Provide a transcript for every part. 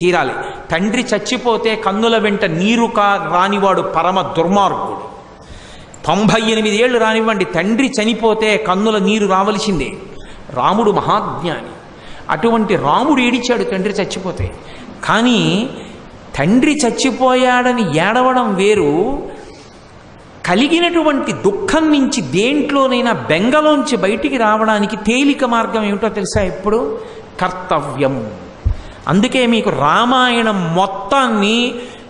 తీరాలి. తండ్రి చచ్చిపోతే కన్నుల వెంట నీరు రానివాడు పరమ దుర్మార్గుడు. 98 ఏళ్ళు రానివ్వండి, తండ్రి చనిపోతే కన్నుల నీరు రావలసిందే. రాముడు మహాజ్ఞాని. అటువంటి రాముడు ఏడిచాడు తండ్రి చచ్చిపోతే. కానీ తండ్రి చచ్చిపోయాడని ఏడవడం వేరు, కలిగినటువంటి దుఃఖం నుంచి దేంట్లోనైనా బెంగలోంచి బయటికి రావడానికి తేలిక మార్గం ఏమిటో తెలుసా? ఎప్పుడు కర్తవ్యం. అందుకే మీకు రామాయణం మొత్తాన్ని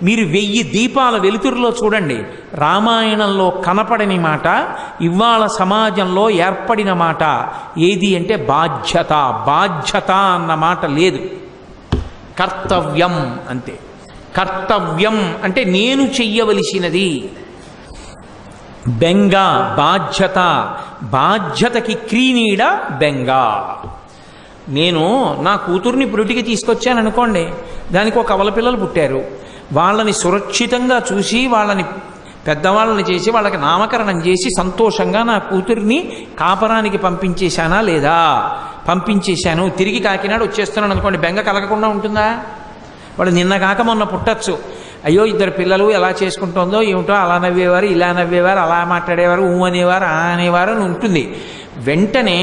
మీరు 1000 దీపాల వెలుతురులో చూడండి. రామాయణంలో కనపడని మాట, ఇవాళ సమాజంలో ఏర్పడిన మాట ఏది అంటే బాధ్యత. బాధ్యత అన్న మాట లేదు, కర్తవ్యం అంతే. కర్తవ్యం అంటే నేను చెయ్యవలసినది. బెంగ బాధ్యత, బాధ్యతకి క్రీనీడ బెంగ. నేను నా కూతుర్ని పురిటికి తీసుకొచ్చాను అనుకోండి, దానికి ఒక కవల పిల్లలు పుట్టారు. వాళ్ళని సురక్షితంగా చూసి వాళ్ళని పెద్దవాళ్ళని చేసి వాళ్ళకి నామకరణం చేసి సంతోషంగా నా కూతుర్ని కాపరానికి పంపించేశానా లేదా? పంపించేశాను. తిరిగి కాకినాడ వచ్చేస్తున్నాను అనుకోండి, బెంగ కలగకుండా ఉంటుందా? వాళ్ళు నిన్న కాక మొన్న పుట్టచ్చు. అయ్యో 2 పిల్లలు ఎలా చేసుకుంటుందో ఏమిటో, అలా నవ్వేవారు, ఇలా నవ్వేవారు, అలా మాట్లాడేవారు, ఊ అనేవారు, ఆ అనేవారు అని ఉంటుంది. వెంటనే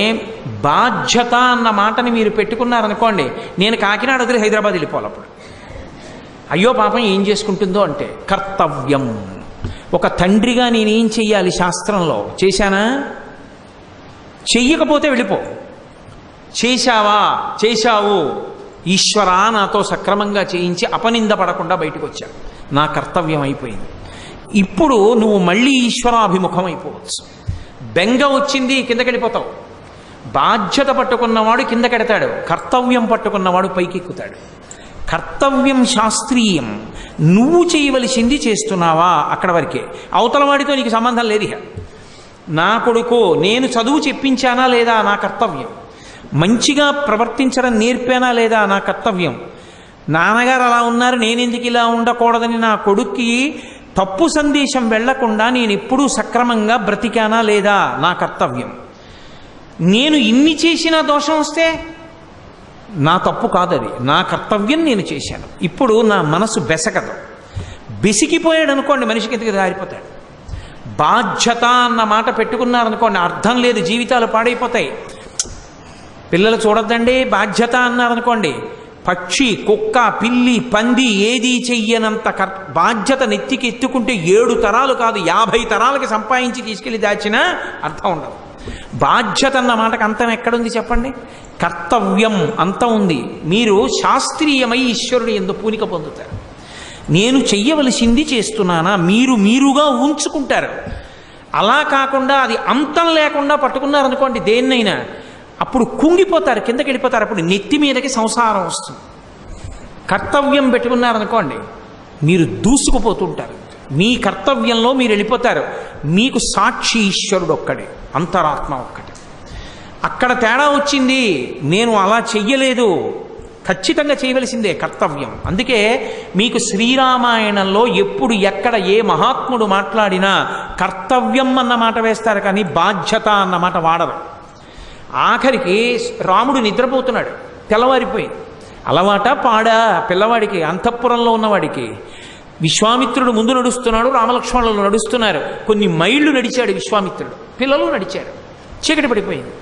బాధ్యత అన్న మాటని మీరు పెట్టుకున్నారనుకోండి, నేను కాకినాడ వదిలి హైదరాబాద్ వెళ్ళిపోవాలప్పుడు. అయ్యో పాపం ఏం చేసుకుంటుందో అంటే కర్తవ్యం. ఒక తండ్రిగా నేనేం చెయ్యాలి? శాస్త్రంలో చేశానా? చెయ్యకపోతే వెళ్ళిపో. చేశావా? చేశావు. ఈశ్వరా నాతో సక్రమంగా చేయించి అపనింద పడకుండా బయటకు వచ్చా, నా కర్తవ్యం అయిపోయింది. ఇప్పుడు నువ్వు మళ్ళీ ఈశ్వరాభిముఖం అయిపోవచ్చు. బెంగ వచ్చింది, కిందకెళ్ళిపోతావు. బాధ్యత పట్టుకున్నవాడు కిందకెడతాడు, కర్తవ్యం పట్టుకున్నవాడు పైకెక్కుతాడు. కర్తవ్యం శాస్త్రీయం. నువ్వు చేయవలసింది చేస్తున్నావా అక్కడ వరకే. అవతల వాడితో నీకు సంబంధం లేదు. నా కొడుకు నేను చదువు చెప్పించానా లేదా? నా కర్తవ్యం. మంచిగా ప్రవర్తించడం నేర్పానా లేదా? నా కర్తవ్యం. నాన్నగారు అలా ఉన్నారు, నేనెందుకు ఇలా ఉండకూడదని నా కొడుక్కి తప్పు సందేశం వెళ్లకుండా నేను ఎప్పుడూ సక్రమంగా బ్రతికానా లేదా? నా కర్తవ్యం. నేను ఇన్ని చేసినా దోషం వస్తే నా తప్పు కాదది, నా కర్తవ్యం నేను చేశాను. ఇప్పుడు నా మనసు బెసకదు. బెసికిపోయాడు అనుకోండి, మనిషికి ఎందుకు దారిపోతాడు. బాధ్యత అన్న మాట పెట్టుకున్నారనుకోండి, అర్థం లేదు, జీవితాలు పాడైపోతాయి. పిల్లలు చూడొద్దండి, బాధ్యత అన్నారనుకోండి, పక్షి, కుక్క, పిల్లి, పంది ఏదీ చెయ్యనంత బాధ్యత నెత్తికి ఎత్తుకుంటే 7 తరాలు కాదు 50 తరాలకి సంపాదించి తీసుకెళ్ళి దాచినా అర్థం ఉండదు. బాధ్యత అన్న మాటకు అంతం ఎక్కడుంది చెప్పండి? కర్తవ్యం అంతం ఉంది. మీరు శాస్త్రీయమై ఈశ్వరుడు యందు పూనిక పొందుతారు. నేను చెయ్యవలసింది చేస్తున్నానా? మీరుగా ఉంచుకుంటారు. అలా కాకుండా అది అంతం లేకుండా పట్టుకున్నారనుకోండి దేన్నైనా, అప్పుడు కుంగిపోతారు, కిందకి వెళ్ళిపోతారు. అప్పుడు నెత్తి మీదకి సంసారం వస్తుంది. కర్తవ్యం పెట్టుకున్నారనుకోండి, మీరు దూసుకుపోతుంటారు. మీ కర్తవ్యంలో మీరు వెళ్ళిపోతారు. మీకు సాక్షి ఈశ్వరుడు ఒక్కడే, అంతరాత్మ ఒక్కటే. అక్కడ తేడా వచ్చింది, నేను అలా చెయ్యలేదు, ఖచ్చితంగా చేయవలసిందే కర్తవ్యం. అందుకే మీకు శ్రీరామాయణంలో ఎప్పుడు ఎక్కడ ఏ మహాత్ముడు మాట్లాడినా కర్తవ్యం అన్న మాట వేస్తారు, కానీ బాధ్యత అన్న మాట వాడరు. ఆఖరికి రాముడు నిద్రపోతున్నాడు, తెల్లవారిపోయింది. అలవాట పాడా పిల్లవాడికి, అంతఃపురంలో ఉన్నవాడికి. విశ్వామిత్రుడు ముందు నడుస్తున్నాడు, రామలక్ష్మణులు నడుస్తున్నారు. కొన్ని మైళ్ళు నడిచాడు విశ్వామిత్రుడు, పిల్లలు నడిచాడు. చీకటి పడిపోయింది.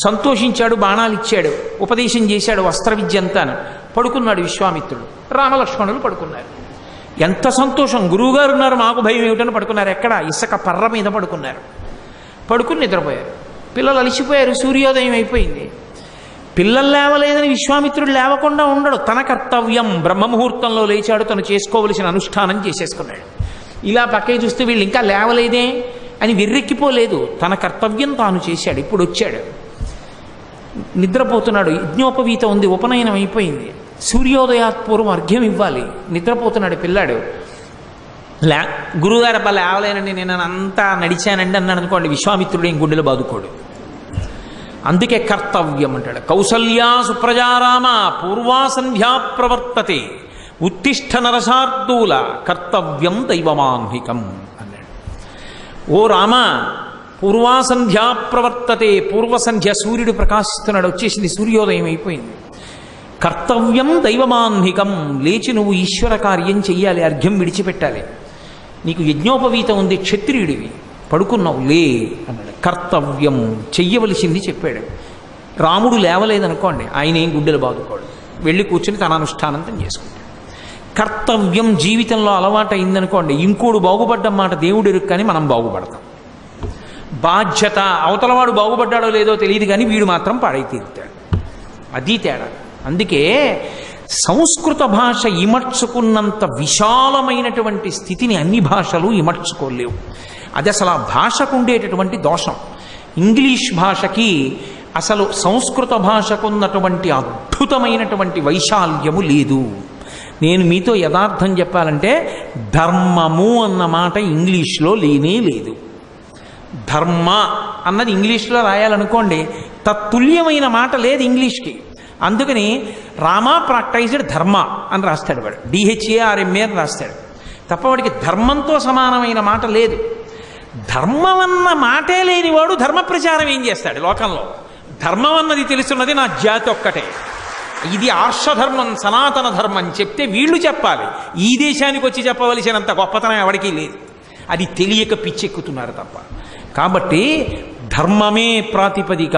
సంతోషించాడు, బాణాలు ఇచ్చాడు, ఉపదేశం చేశాడు, వస్త్ర విద్య అంతాను. పడుకున్నాడు విశ్వామిత్రుడు, రామలక్ష్మణులు పడుకున్నారు. ఎంత సంతోషం! గురువుగారు ఉన్నారు, మాకు భయం ఏమిటని పడుకున్నారు. ఎక్కడ? ఇసుక పర్ర మీద పడుకున్నారు. పడుకుని నిద్రపోయారు. పిల్లలు అలిసిపోయారు, సూర్యోదయం అయిపోయింది. పిల్లలు లేవలేదని విశ్వామిత్రుడు లేవకుండా ఉండడు. తన కర్తవ్యం బ్రహ్మముహూర్తంలో లేచాడు, తను చేసుకోవలసిన అనుష్ఠానం చేసేసుకున్నాడు. ఇలా పక్కకి చూస్తే వీళ్ళు ఇంకా లేవలేదే అని విర్రెక్కిపోలేదు, తన కర్తవ్యం తాను చేశాడు. ఇప్పుడు వచ్చాడు, నిద్రపోతున్నాడు. యజ్ఞోపవీతం ఉంది, ఉపనయనం అయిపోయింది. సూర్యోదయాత్పూర్వం అర్ఘ్యం ఇవ్వాలి. నిద్రపోతున్నాడు పిల్లాడు. గురువుగారు అబ్బా లేవలేనండి, నేను అంతా నడిచానండి అన్నాడు అనుకోండి, విశ్వామిత్రుడు ఏం గుండెలు బాదుకోడు. అందుకే కర్తవ్యం అంటాడు. కౌసల్యా సుప్రజారామ పూర్వా సంధ్యా ప్రవర్తతే ఉత్తిష్ట నరసార్దూల కర్తవ్యం దైవమాన్హికం అన్నాడు. ఓ రామ, పూర్వాసంధ్యా ప్రవర్తతే, పూర్వసంధ్య, సూర్యుడు ప్రకాశిస్తున్నాడు, వచ్చేసింది, సూర్యోదయం అయిపోయింది. కర్తవ్యం దైవమాన్నికం, లేచి నువ్వు ఈశ్వర కార్యం చెయ్యాలి, అర్ఘ్యం విడిచిపెట్టాలి. నీకు యజ్ఞోపవీతం ఉంది, క్షత్రియుడివి, పడుకున్నావు, లే అన్నాడు. కర్తవ్యం, చెయ్యవలసింది చెప్పాడు. రాముడు లేవలేదనుకోండి, ఆయన ఏం గుడ్డలు బాదుకోడు, వెళ్ళి కూర్చుని తన అనుష్ఠానంతం చేసుకుంటాడు. కర్తవ్యం జీవితంలో అలవాటు అయిందనుకోండి, ఇంకోడు బాగుపడ్డం మాట దేవుడు ఎరుక కానీ మనం బాగుపడతాం. బాధ్యత, అవతలవాడు బాగుపడ్డాడో లేదో తెలియదు కానీ వీడు మాత్రం పాడై తీరుతాడు. అది తేడా. అందుకే సంస్కృత భాష ఇమర్చుకున్నంత విశాలమైనటువంటి స్థితిని అన్ని భాషలు ఇమర్చుకోలేవు. అది అసలు ఆ భాషకు ఉండేటటువంటి దోషం. ఇంగ్లీష్ భాషకి అసలు సంస్కృత భాషకు ఉన్నటువంటి అద్భుతమైనటువంటి వైశాల్యము లేదు. నేను మీతో యథార్థం చెప్పాలంటే ధర్మము అన్న మాట ఇంగ్లీష్లో లేనే లేదు. ధర్మ అన్నది ఇంగ్లీష్లో రాయాలనుకోండి, తత్తుల్యమైన మాట లేదు ఇంగ్లీష్కి. అందుకని రామా ప్రాక్టైజ్డ్ ధర్మ అని రాస్తాడు వాడు, DHARMA అని రాస్తాడు తప్ప వాడికి ధర్మంతో సమానమైన మాట లేదు. ధర్మం అన్న మాటే లేనివాడు ధర్మ ప్రచారం ఏం చేస్తాడు లోకంలో? ధర్మం అన్నది తెలుసున్నది నా జాతి ఒక్కటే, ఇది ఆర్షధర్మం సనాతన ధర్మం చెప్తే వీళ్ళు చెప్పాలి. ఈ దేశానికి వచ్చి చెప్పవలసినంత గొప్పతనం ఎవరికీ లేదు. అది తెలియక పిచ్చెక్కుతున్నారు తప్ప. కాబట్టి ధర్మమే ప్రాతిపదిక,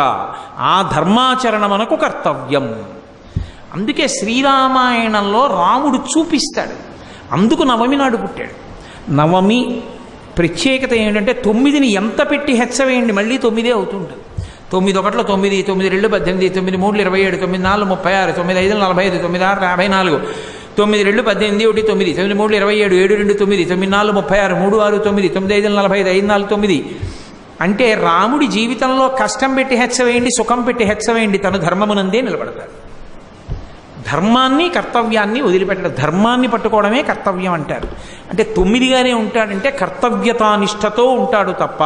ఆ ధర్మాచరణ మనకు కర్తవ్యం. అందుకే శ్రీరామాయణంలో రాముడు చూపిస్తాడు. అందుకు నవమి నాడు పుట్టాడు. నవమి ప్రత్యేకత ఏంటంటే 9ని ఎంత పెట్టి హెచ్చవేయండి మళ్ళీ 9 అవుతుంటుంది. 9 ఒకట్లో 9, 9 2 18, 9 3 27, 9 4 36, 9 5 45, 9 6 54, 9 2 18, 1 9, 9 3 27, 7 2 9, 9 4 36, 3 6 9, 9 5 45, 5 4 9. అంటే రాముడి జీవితంలో కష్టం పెట్టి హెచ్చవేయండి, సుఖం పెట్టి హెచ్చవేయండి, తను ధర్మమునందే నిలబడతాడు. ధర్మాన్ని కర్తవ్యాన్ని వదిలిపెట్టడం, ధర్మాన్ని పట్టుకోవడమే కర్తవ్యం అంటారు. అంటే 9గానే ఉంటాడంటే కర్తవ్యతానిష్టతో ఉంటాడు తప్ప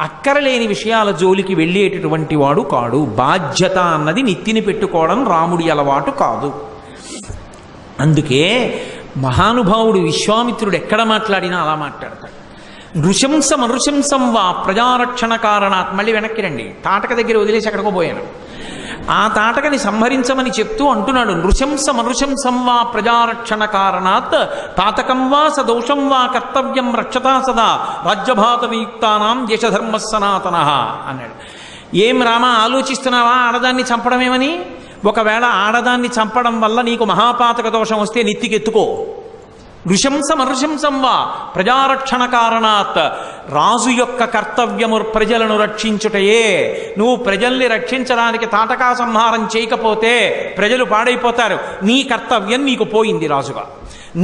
అక్కరలేని విషయాల జోలికి వెళ్ళేటటువంటి వాడు కాడు. బాధ్యత అన్నది నెత్తిని పెట్టుకోవడం రాముడి అలవాటు కాదు. అందుకే మహానుభావుడు విశ్వామిత్రుడు ఎక్కడ మాట్లాడినా అలా మాట్లాడతాడు. నృశంసం అనృశంసం వా ప్రజారక్షణ కారణాత్. మళ్ళీ వెనక్కి రండి, తాటక దగ్గర వదిలేసి ఎక్కడికో పోయాను. ఆ తాటకని సంహరించమని చెప్తూ అంటున్నాడు, నృశంసం అనృశంసం వా ప్రజారక్షణ కారణాత్ తాతకం వా సదోషం వా కర్తవ్యం రక్షతా సదా రాజ్యభాతవియుక్తానాం యశధర్మ సనాతన అన్నాడు. ఏం రామా ఆలోచిస్తున్నావా ఆడదాన్ని చంపడమేమని? ఒకవేళ ఆడదాన్ని చంపడం వల్ల నీకు మహాపాతక దోషం వస్తే నెత్తికెత్తుకో. నృశంసం అనృశంసం వా ప్రజారక్షణ కారణాత్, రాజు యొక్క కర్తవ్యము ప్రజలను రక్షించుటయే. నువ్వు ప్రజల్ని రక్షించడానికి తాటకా సంహారం చేయకపోతే ప్రజలు పాడైపోతారు. నీ కర్తవ్యం నీకు పోయింది రాజుగా.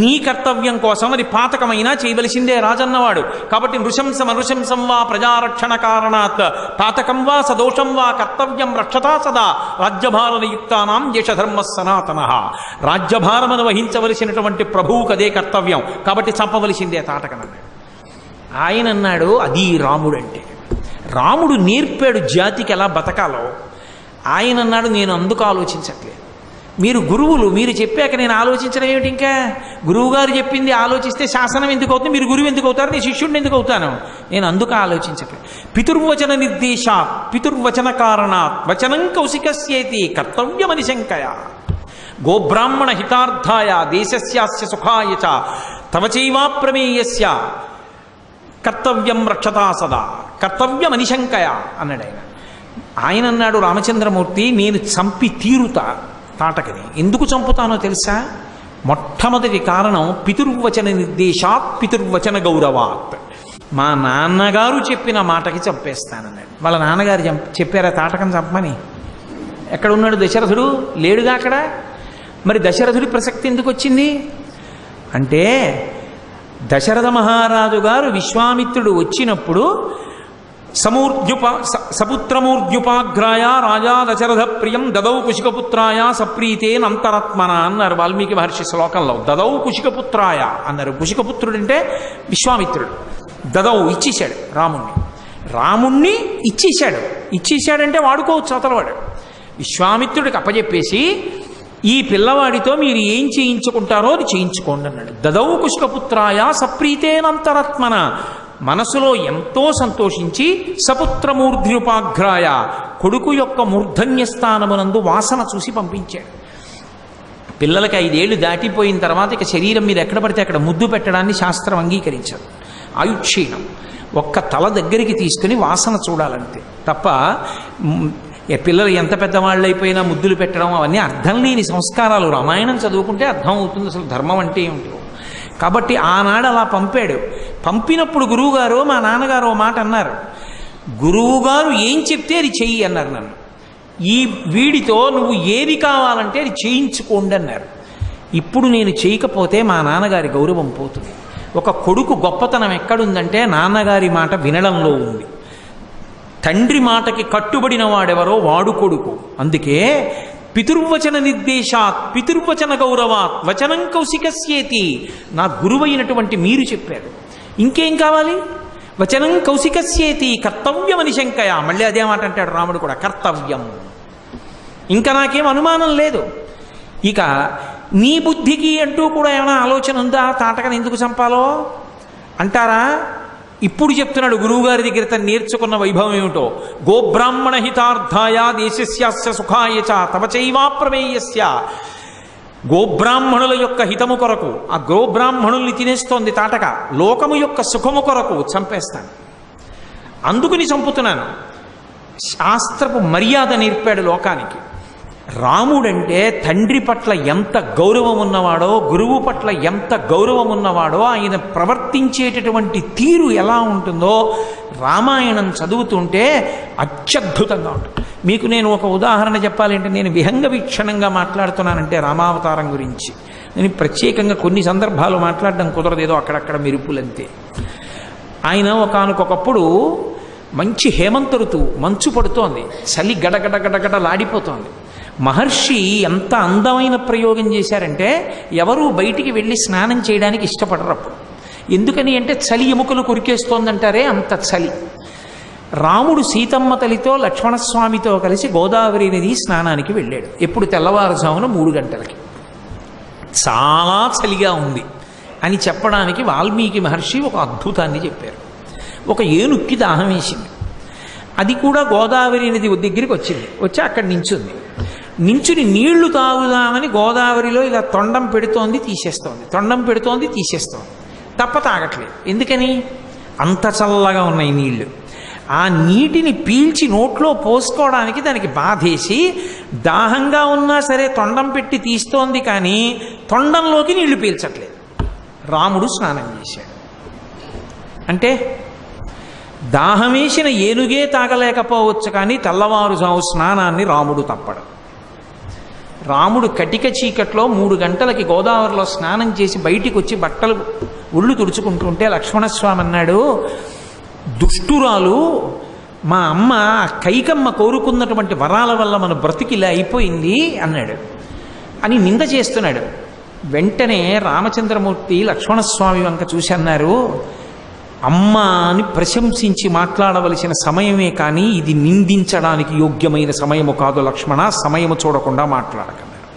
నీ కర్తవ్యం కోసం అది పాతకమైనా చేయవలసిందే రాజన్నవాడు. కాబట్టి నృశంసం అనృశంసం వా ప్రజారక్షణ కారణాత్ తాతకం వా సదోషం వా కర్తవ్యం రక్షతా సదా రాజ్యభారయుక్తానాం యశధర్మ సనాతన. రాజ్యభారమును వహించవలసినటువంటి ప్రభువుకు అదే కర్తవ్యం, కాబట్టి చంపవలసిందే తాటకనన్నాడు. ఆయన అన్నాడు, అది రాముడు అంటే. రాముడు నేర్పాడు జాతికి ఎలా బతకాలో. ఆయన అన్నాడు, నేను అందుకు ఆలోచించట్లేదు. మీరు గురువులు, మీరు చెప్పాక నేను ఆలోచించడం ఏమిటి? ఇంకా గురువుగారు చెప్పింది ఆలోచిస్తే శాసనం ఎందుకు అవుతుంది? మీరు గురువు ఎందుకు అవుతారు? నేను శిష్యుడిని ఎందుకు అవుతాను? నేను అందుకు ఆలోచించట్లేదు. పితుర్వచన నిర్దేశాత్ పితుర్వచన కారణాత్ వచనం కౌశికస్యేతి కర్తవ్యమని శంకయ. గోబ్రాహ్మణ హితార్థాయ దేశస్యాస్య సుఖాయ చ తవ చైవాప్రమేయస్య కర్తవ్యం రక్షతా సదా కర్తవ్యమని శంకయ అన్నాడు ఆయన. ఆయన అన్నాడు రామచంద్రమూర్తి, నేను చంపి తీరుతా తాటకని. ఎందుకు చంపుతానో తెలుసా? మొట్టమొదటి కారణం పితుర్వచన నిర్దేశాత్ పితుర్వచన గౌరవాత్. మా నాన్నగారు చెప్పిన మాటకి చంపేస్తానన్నాడు. వాళ్ళ నాన్నగారు చెప్పారా తాటకని చంపమని? ఎక్కడ ఉన్నాడు దశరథుడు? లేడుగా అక్కడ. మరి దశరథుడి ప్రసక్తి ఎందుకు వచ్చింది అంటే, దశరథ మహారాజు గారు విశ్వామిత్రుడు వచ్చినప్పుడు సపుత్రమూర్ధ్యుపాగ్రాయ రాజా దశరథ ప్రియం దదౌ కుశికపుత్రాయ సప్రీతేనంతరాత్మన అన్నారు వాల్మీకి మహర్షి శ్లోకంలో. దదౌ కుశికపుత్రాయ అన్నారు. కుశికపుత్రుడు అంటే విశ్వామిత్రుడు. దదౌ ఇచ్చేశాడు రాముణ్ణి ఇచ్చేశాడంటే వాడుకోవచ్చు అవతలవాడు. విశ్వామిత్రుడికి అప్పచెప్పేసి ఈ పిల్లవాడితో మీరు ఏం చేయించుకుంటారో అది చేయించుకోండి అన్నాడు. దదౌ కుశికపుత్రాయ సప్రీతేనంతరాత్మన, మనసులో ఎంతో సంతోషించి సపుత్రమూర్ధ్యుపాఘ్రాయ, కొడుకు యొక్క మూర్ధన్య స్థానమునందు వాసన చూసి పంపించాడు. పిల్లలకి 5 ఏళ్ళు దాటిపోయిన తర్వాత ఇక శరీరం మీద ఎక్కడ పడితే అక్కడ ముద్దు పెట్టడాన్ని శాస్త్రం అంగీకరించదు. ఆయుక్షీణం. ఒక్క తల దగ్గరికి తీసుకుని వాసన చూడాలంతే తప్ప పిల్లలు ఎంత పెద్దవాళ్ళు అయిపోయినా ముద్దులు పెట్టడం అవన్నీ అర్థం లేని సంస్కారాలు. రామాయణం చదువుకుంటే అర్థం అవుతుంది అసలు ధర్మం అంటే ఏమిటో. కాబట్టి ఆనాడు అలా పంపాడు. పంపినప్పుడు గురువుగారు మా నాన్నగారు ఓ మాట అన్నారు, గురువుగారు ఏం చెప్తే అది చెయ్యి అన్నారు నన్ను. ఈ వీడితో నువ్వు ఏది కావాలంటే అది చేయించుకోండి అన్నారు. ఇప్పుడు నేను చేయకపోతే మా నాన్నగారి గౌరవం పోతుంది. ఒక కొడుకు గొప్పతనం ఎక్కడుందంటే నాన్నగారి మాట వినడంలో ఉంది. తండ్రి మాటకి కట్టుబడిన వాడెవరో వాడు కొడుకు. అందుకే పితుర్వచన నిర్దేశాత్ పితుర్వచన గౌరవాత్ వచనం కౌశికస్యేతి. నా గురువైనటువంటి మీరు చెప్పారు, ఇంకేం కావాలి? వచనం కౌశికస్యేతి కర్తవ్యం అని శంకయ. మళ్ళీ అదే మాట అంటాడు రాముడు కూడా, కర్తవ్యం. ఇంకా నాకేం అనుమానం లేదు. ఇక నీ బుద్ధికి అంటూ కూడా ఏమైనా ఆలోచన ఉందా తాటకని ఎందుకు చంపాలో అంటారా? ఇప్పుడు చెప్తున్నాడు గురువుగారి దగ్గర తను నేర్చుకున్న వైభవం ఏమిటో. గోబ్రాహ్మణ హితార్థాయ దేశస్యాస్య సుఖాయ చ తవ చైవా ప్రమేయస్య. గోబ్రాహ్మణుల యొక్క హితము కొరకు ఆ గోబ్రాహ్మణుల్ని తినేస్తోంది తాటక. లోకము యొక్క సుఖము కొరకు చంపేస్తాను, అందుకుని చంపుతున్నాను. శాస్త్రపు మర్యాద నేర్పాడు లోకానికి. రాముడంటే తండ్రి పట్ల ఎంత గౌరవం ఉన్నవాడో, గురువు పట్ల ఎంత గౌరవం ఉన్నవాడో, ఆయన ప్రవర్తించేటటువంటి తీరు ఎలా ఉంటుందో రామాయణం చదువుతుంటే అత్యద్భుతంగా ఉంటుంది. మీకు నేను ఒక ఉదాహరణ చెప్పాలంటే, నేను విహంగ వీక్షణంగా మాట్లాడుతున్నానంటే రామావతారం గురించి నేను ప్రత్యేకంగా కొన్ని సందర్భాలు మాట్లాడడం కుదరదేదో అక్కడక్కడ మెరుపులంతే. ఆయన ఒకానొకప్పుడు మంచి హేమంత ఋతువు, మంచు పడుతోంది, చలి గడగడగడగడలాడిపోతోంది. మహర్షి ఎంత అందమైన ప్రయోగం చేశారంటే ఎవరూ బయటికి వెళ్ళి స్నానం చేయడానికి ఇష్టపడరు అప్పుడు. ఎందుకని అంటే చలి ఎముకలు కొరికేస్తోందంటారే, అంత చలి. రాముడు సీతమ్మ తల్లితో లక్ష్మణస్వామితో కలిసి గోదావరి నది స్నానానికి వెళ్ళాడు. ఎప్పుడు? తెల్లవారుజామున 3 గంటలకి. చాలా చలిగా ఉంది అని చెప్పడానికి వాల్మీకి మహర్షి ఒక అద్భుతాన్ని చెప్పారు. ఒక ఏనుక్కి దాహం వేసింది. అది కూడా గోదావరి నది దగ్గరికి వచ్చింది. వచ్చి అక్కడ నించుని నీళ్లు తాగుదామని గోదావరిలో ఇలా తొండం పెడుతోంది, తీసేస్తోంది, తొండం పెడుతోంది, తీసేస్తోంది. తప్ప తాగట్లేదు. ఎందుకని? అంత చల్లగా ఉన్నాయి నీళ్లు. ఆ నీటిని పీల్చి నోట్లో పోసుకోవడానికి దానికి బాధేసి దాహంగా ఉన్నా సరే తొండం పెట్టి తీస్తోంది, కానీ తొండంలోకి నీళ్లు పీల్చట్లేదు. రాముడు స్నానం చేశాడు. అంటే దాహమేసిన ఏనుగే తాగలేకపోవచ్చు, కానీ తెల్లవారుజాము స్నానాన్ని రాముడు తప్పడు. రాముడు కటిక చీకట్లో 3 గంటలకి గోదావరిలో స్నానం చేసి బయటికి వచ్చి బట్టలు ఒళ్ళు తుడుచుకుంటుంటే లక్ష్మణస్వామి అన్నాడు, దుష్టురాలు మా అమ్మ కైకమ్మ కోరుకున్నటువంటి వరాల వల్ల మన బ్రతికిలా అయిపోయింది అన్నాడు అని నింద చేస్తున్నాడు. వెంటనే రామచంద్రమూర్తి లక్ష్మణస్వామి వంక చూసి అన్నారు, అమ్మ అని ప్రశంసించి మాట్లాడవలసిన సమయమే కానీ ఇది నిందించడానికి యోగ్యమైన సమయము కాదు లక్ష్మణ. సమయము చూడకుండా మాట్లాడకన్నారు.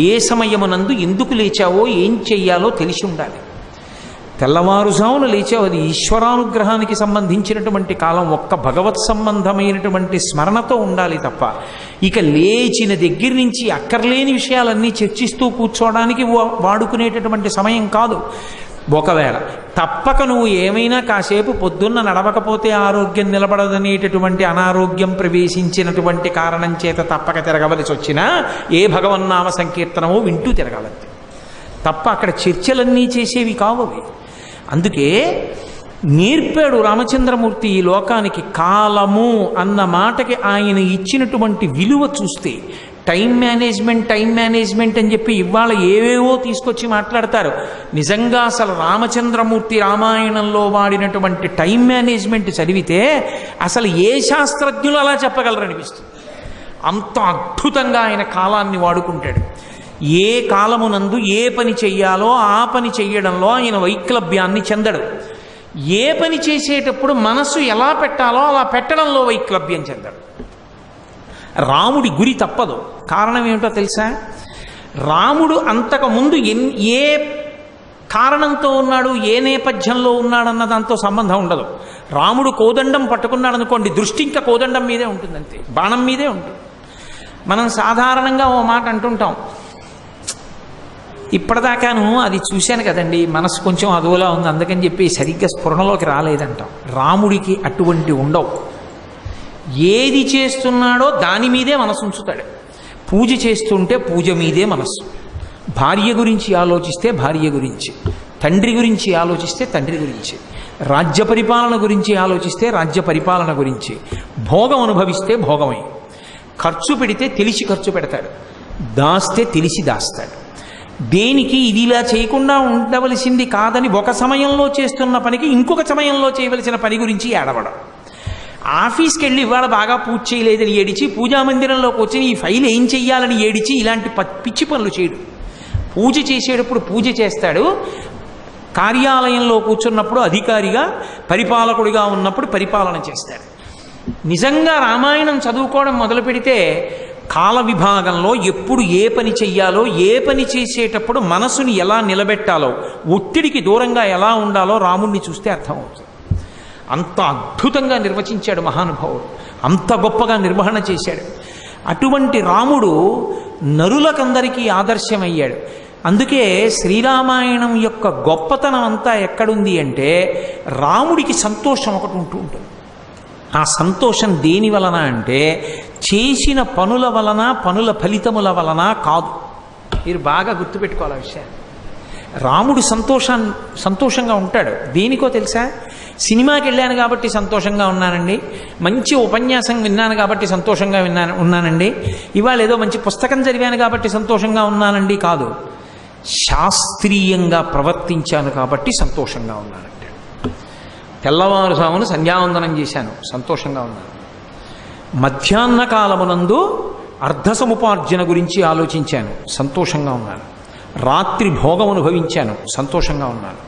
ఏ సమయమునందు ఎందుకు లేచావో ఏం చెయ్యాలో తెలిసి ఉండాలి. తెల్లవారుజామున లేచావు, అది ఈశ్వరానుగ్రహానికి సంబంధించినటువంటి కాలం. ఒక్క భగవత్ సంబంధమైనటువంటి స్మరణతో ఉండాలి తప్ప ఇక లేచిన దగ్గర నుంచి అక్కర్లేని విషయాలన్నీ చర్చిస్తూ కూర్చోవడానికి వాడుకునేటటువంటి సమయం కాదు. ఒకవేళ తప్పక నువ్వు ఏమైనా కాసేపు పొద్దున్న నడవకపోతే ఆరోగ్యం నిలబడదనేటటువంటి అనారోగ్యం ప్రవేశించినటువంటి కారణం చేత తప్పక తిరగవలసి వచ్చినా ఏ భగవన్నామ సంకీర్తనమో వింటూ తిరగవద్దు తప్ప అక్కడ చర్చలన్నీ చేసేవి కావవి. అందుకే నేర్పాడు రామచంద్రమూర్తి ఈ లోకానికి. కాలము అన్న మాటకి ఆయన ఇచ్చినటువంటి విలువ చూస్తే టైం మేనేజ్మెంట్ అని చెప్పి ఇవాళ ఏవేవో తీసుకొచ్చి మాట్లాడతారు. నిజంగా అసలు రామచంద్రమూర్తి రామాయణంలో వాడినటువంటి టైం మేనేజ్మెంట్ చదివితే అసలు ఏ శాస్త్రజ్ఞులు అలా చెప్పగలరనిపిస్తుంది. అంత అద్భుతంగా ఆయన కాలాన్ని వాడుకుంటాడు. ఏ కాలమునందు ఏ పని చెయ్యాలో ఆ పని చెయ్యడంలో ఆయన వైక్లభ్యాన్ని చెందడు. ఏ పని చేసేటప్పుడు మనసు ఎలా పెట్టాలో అలా పెట్టడంలో వైక్లభ్యం చెందడు. రాముడి గురి తప్పదు. కారణం ఏమిటో తెలుసా? రాముడు అంతకుముందు ఏ కారణంతో ఉన్నాడు, ఏ నేపథ్యంలో ఉన్నాడన్న దాంతో సంబంధం ఉండదు. రాముడు కోదండం పట్టుకున్నాడు అనుకోండి, దృష్టి ఇంకా కోదండం మీదే ఉంటుంది, అంతే, బాణం మీదే ఉంటుంది. మనం సాధారణంగా ఓ మాట అంటుంటాం, ఇప్పటిదాకాను అది చూశాను కదండి, మనసు కొంచెం అదోలా ఉంది, అందుకని చెప్పి సరిగ్గా స్ఫురణలోకి రాలేదంటాం. రాముడికి అటువంటి ఉండవు. ఏది చేస్తున్నాడో దాని మీదే మనసు ఉంచుతాడు. పూజ చేస్తుంటే పూజ మీదే మనస్సు, భార్య గురించి ఆలోచిస్తే భార్య గురించి, తండ్రి గురించి ఆలోచిస్తే తండ్రి గురించి, రాజ్య పరిపాలన గురించి ఆలోచిస్తే రాజ్య పరిపాలన గురించి, భోగం అనుభవిస్తే భోగమే. ఖర్చు పెడితే తెలిసి ఖర్చు పెడతాడు, దాస్తే తెలిసి దాస్తాడు. దేనికి ఇది ఇలా చేయకుండా ఉండవలసింది కాదని ఒక సమయంలో చేస్తున్న పనికి ఇంకొక సమయంలో చేయవలసిన పని గురించి ఏడవడం. ఆఫీస్కి వెళ్ళి ఇవాళ బాగా పూజ చేయలేదని ఏడిచి, పూజామందిరంలోకి వచ్చి ఈ ఫైల్ ఏం చెయ్యాలని ఏడిచి ఇలాంటి పిచ్చి పనులు చేయడు. పూజ చేసేటప్పుడు పూజ చేస్తాడు, కార్యాలయంలో కూర్చున్నప్పుడు అధికారిగా పరిపాలకుడిగా ఉన్నప్పుడు పరిపాలన చేస్తాడు. నిజంగా రామాయణం చదువుకోవడం మొదలు పెడితే కాల విభాగంలో ఎప్పుడు ఏ పని చెయ్యాలో, ఏ పని చేసేటప్పుడు మనసుని ఎలా నిలబెట్టాలో, ఒత్తిడికి దూరంగా ఎలా ఉండాలో రాముణ్ణి చూస్తే అర్థమవుతుంది. అంత అద్భుతంగా నిర్వచించాడు మహానుభావుడు, అంత గొప్పగా నిర్వహణ చేశాడు. అటువంటి రాముడు నరులకందరికీ ఆదర్శమయ్యాడు. అందుకే శ్రీరామాయణం యొక్క గొప్పతనం అంతా ఎక్కడుంది అంటే రాముడికి సంతోషం ఒకటి ఉంటూ ఉంటుంది. ఆ సంతోషం దేని వలన అంటే చేసిన పనుల వలన, పనుల ఫలితముల వలన కాదు. మీరు బాగా గుర్తుపెట్టుకోవాలి ఆ విషయాన్ని. రాముడు సంతోషంగా ఉంటాడు. దేనికో తెలుసా? సినిమాకి వెళ్ళాను కాబట్టి సంతోషంగా ఉన్నానండి, మంచి ఉపన్యాసం విన్నాను కాబట్టి సంతోషంగా ఉన్నానండి, ఇవాళ ఏదో మంచి పుస్తకం చదివాను కాబట్టి సంతోషంగా ఉన్నానండి కాదు, శాస్త్రీయంగా ప్రవర్తించాను కాబట్టి సంతోషంగా ఉన్నానంటే. తెల్లవారుజామున సంధ్యావందనం చేశాను, సంతోషంగా ఉన్నాను. మధ్యాహ్న కాలమునందు అర్ధసముపార్జన గురించి ఆలోచించాను, సంతోషంగా ఉన్నాను. రాత్రి భోగం అనుభవించాను, సంతోషంగా ఉన్నాను.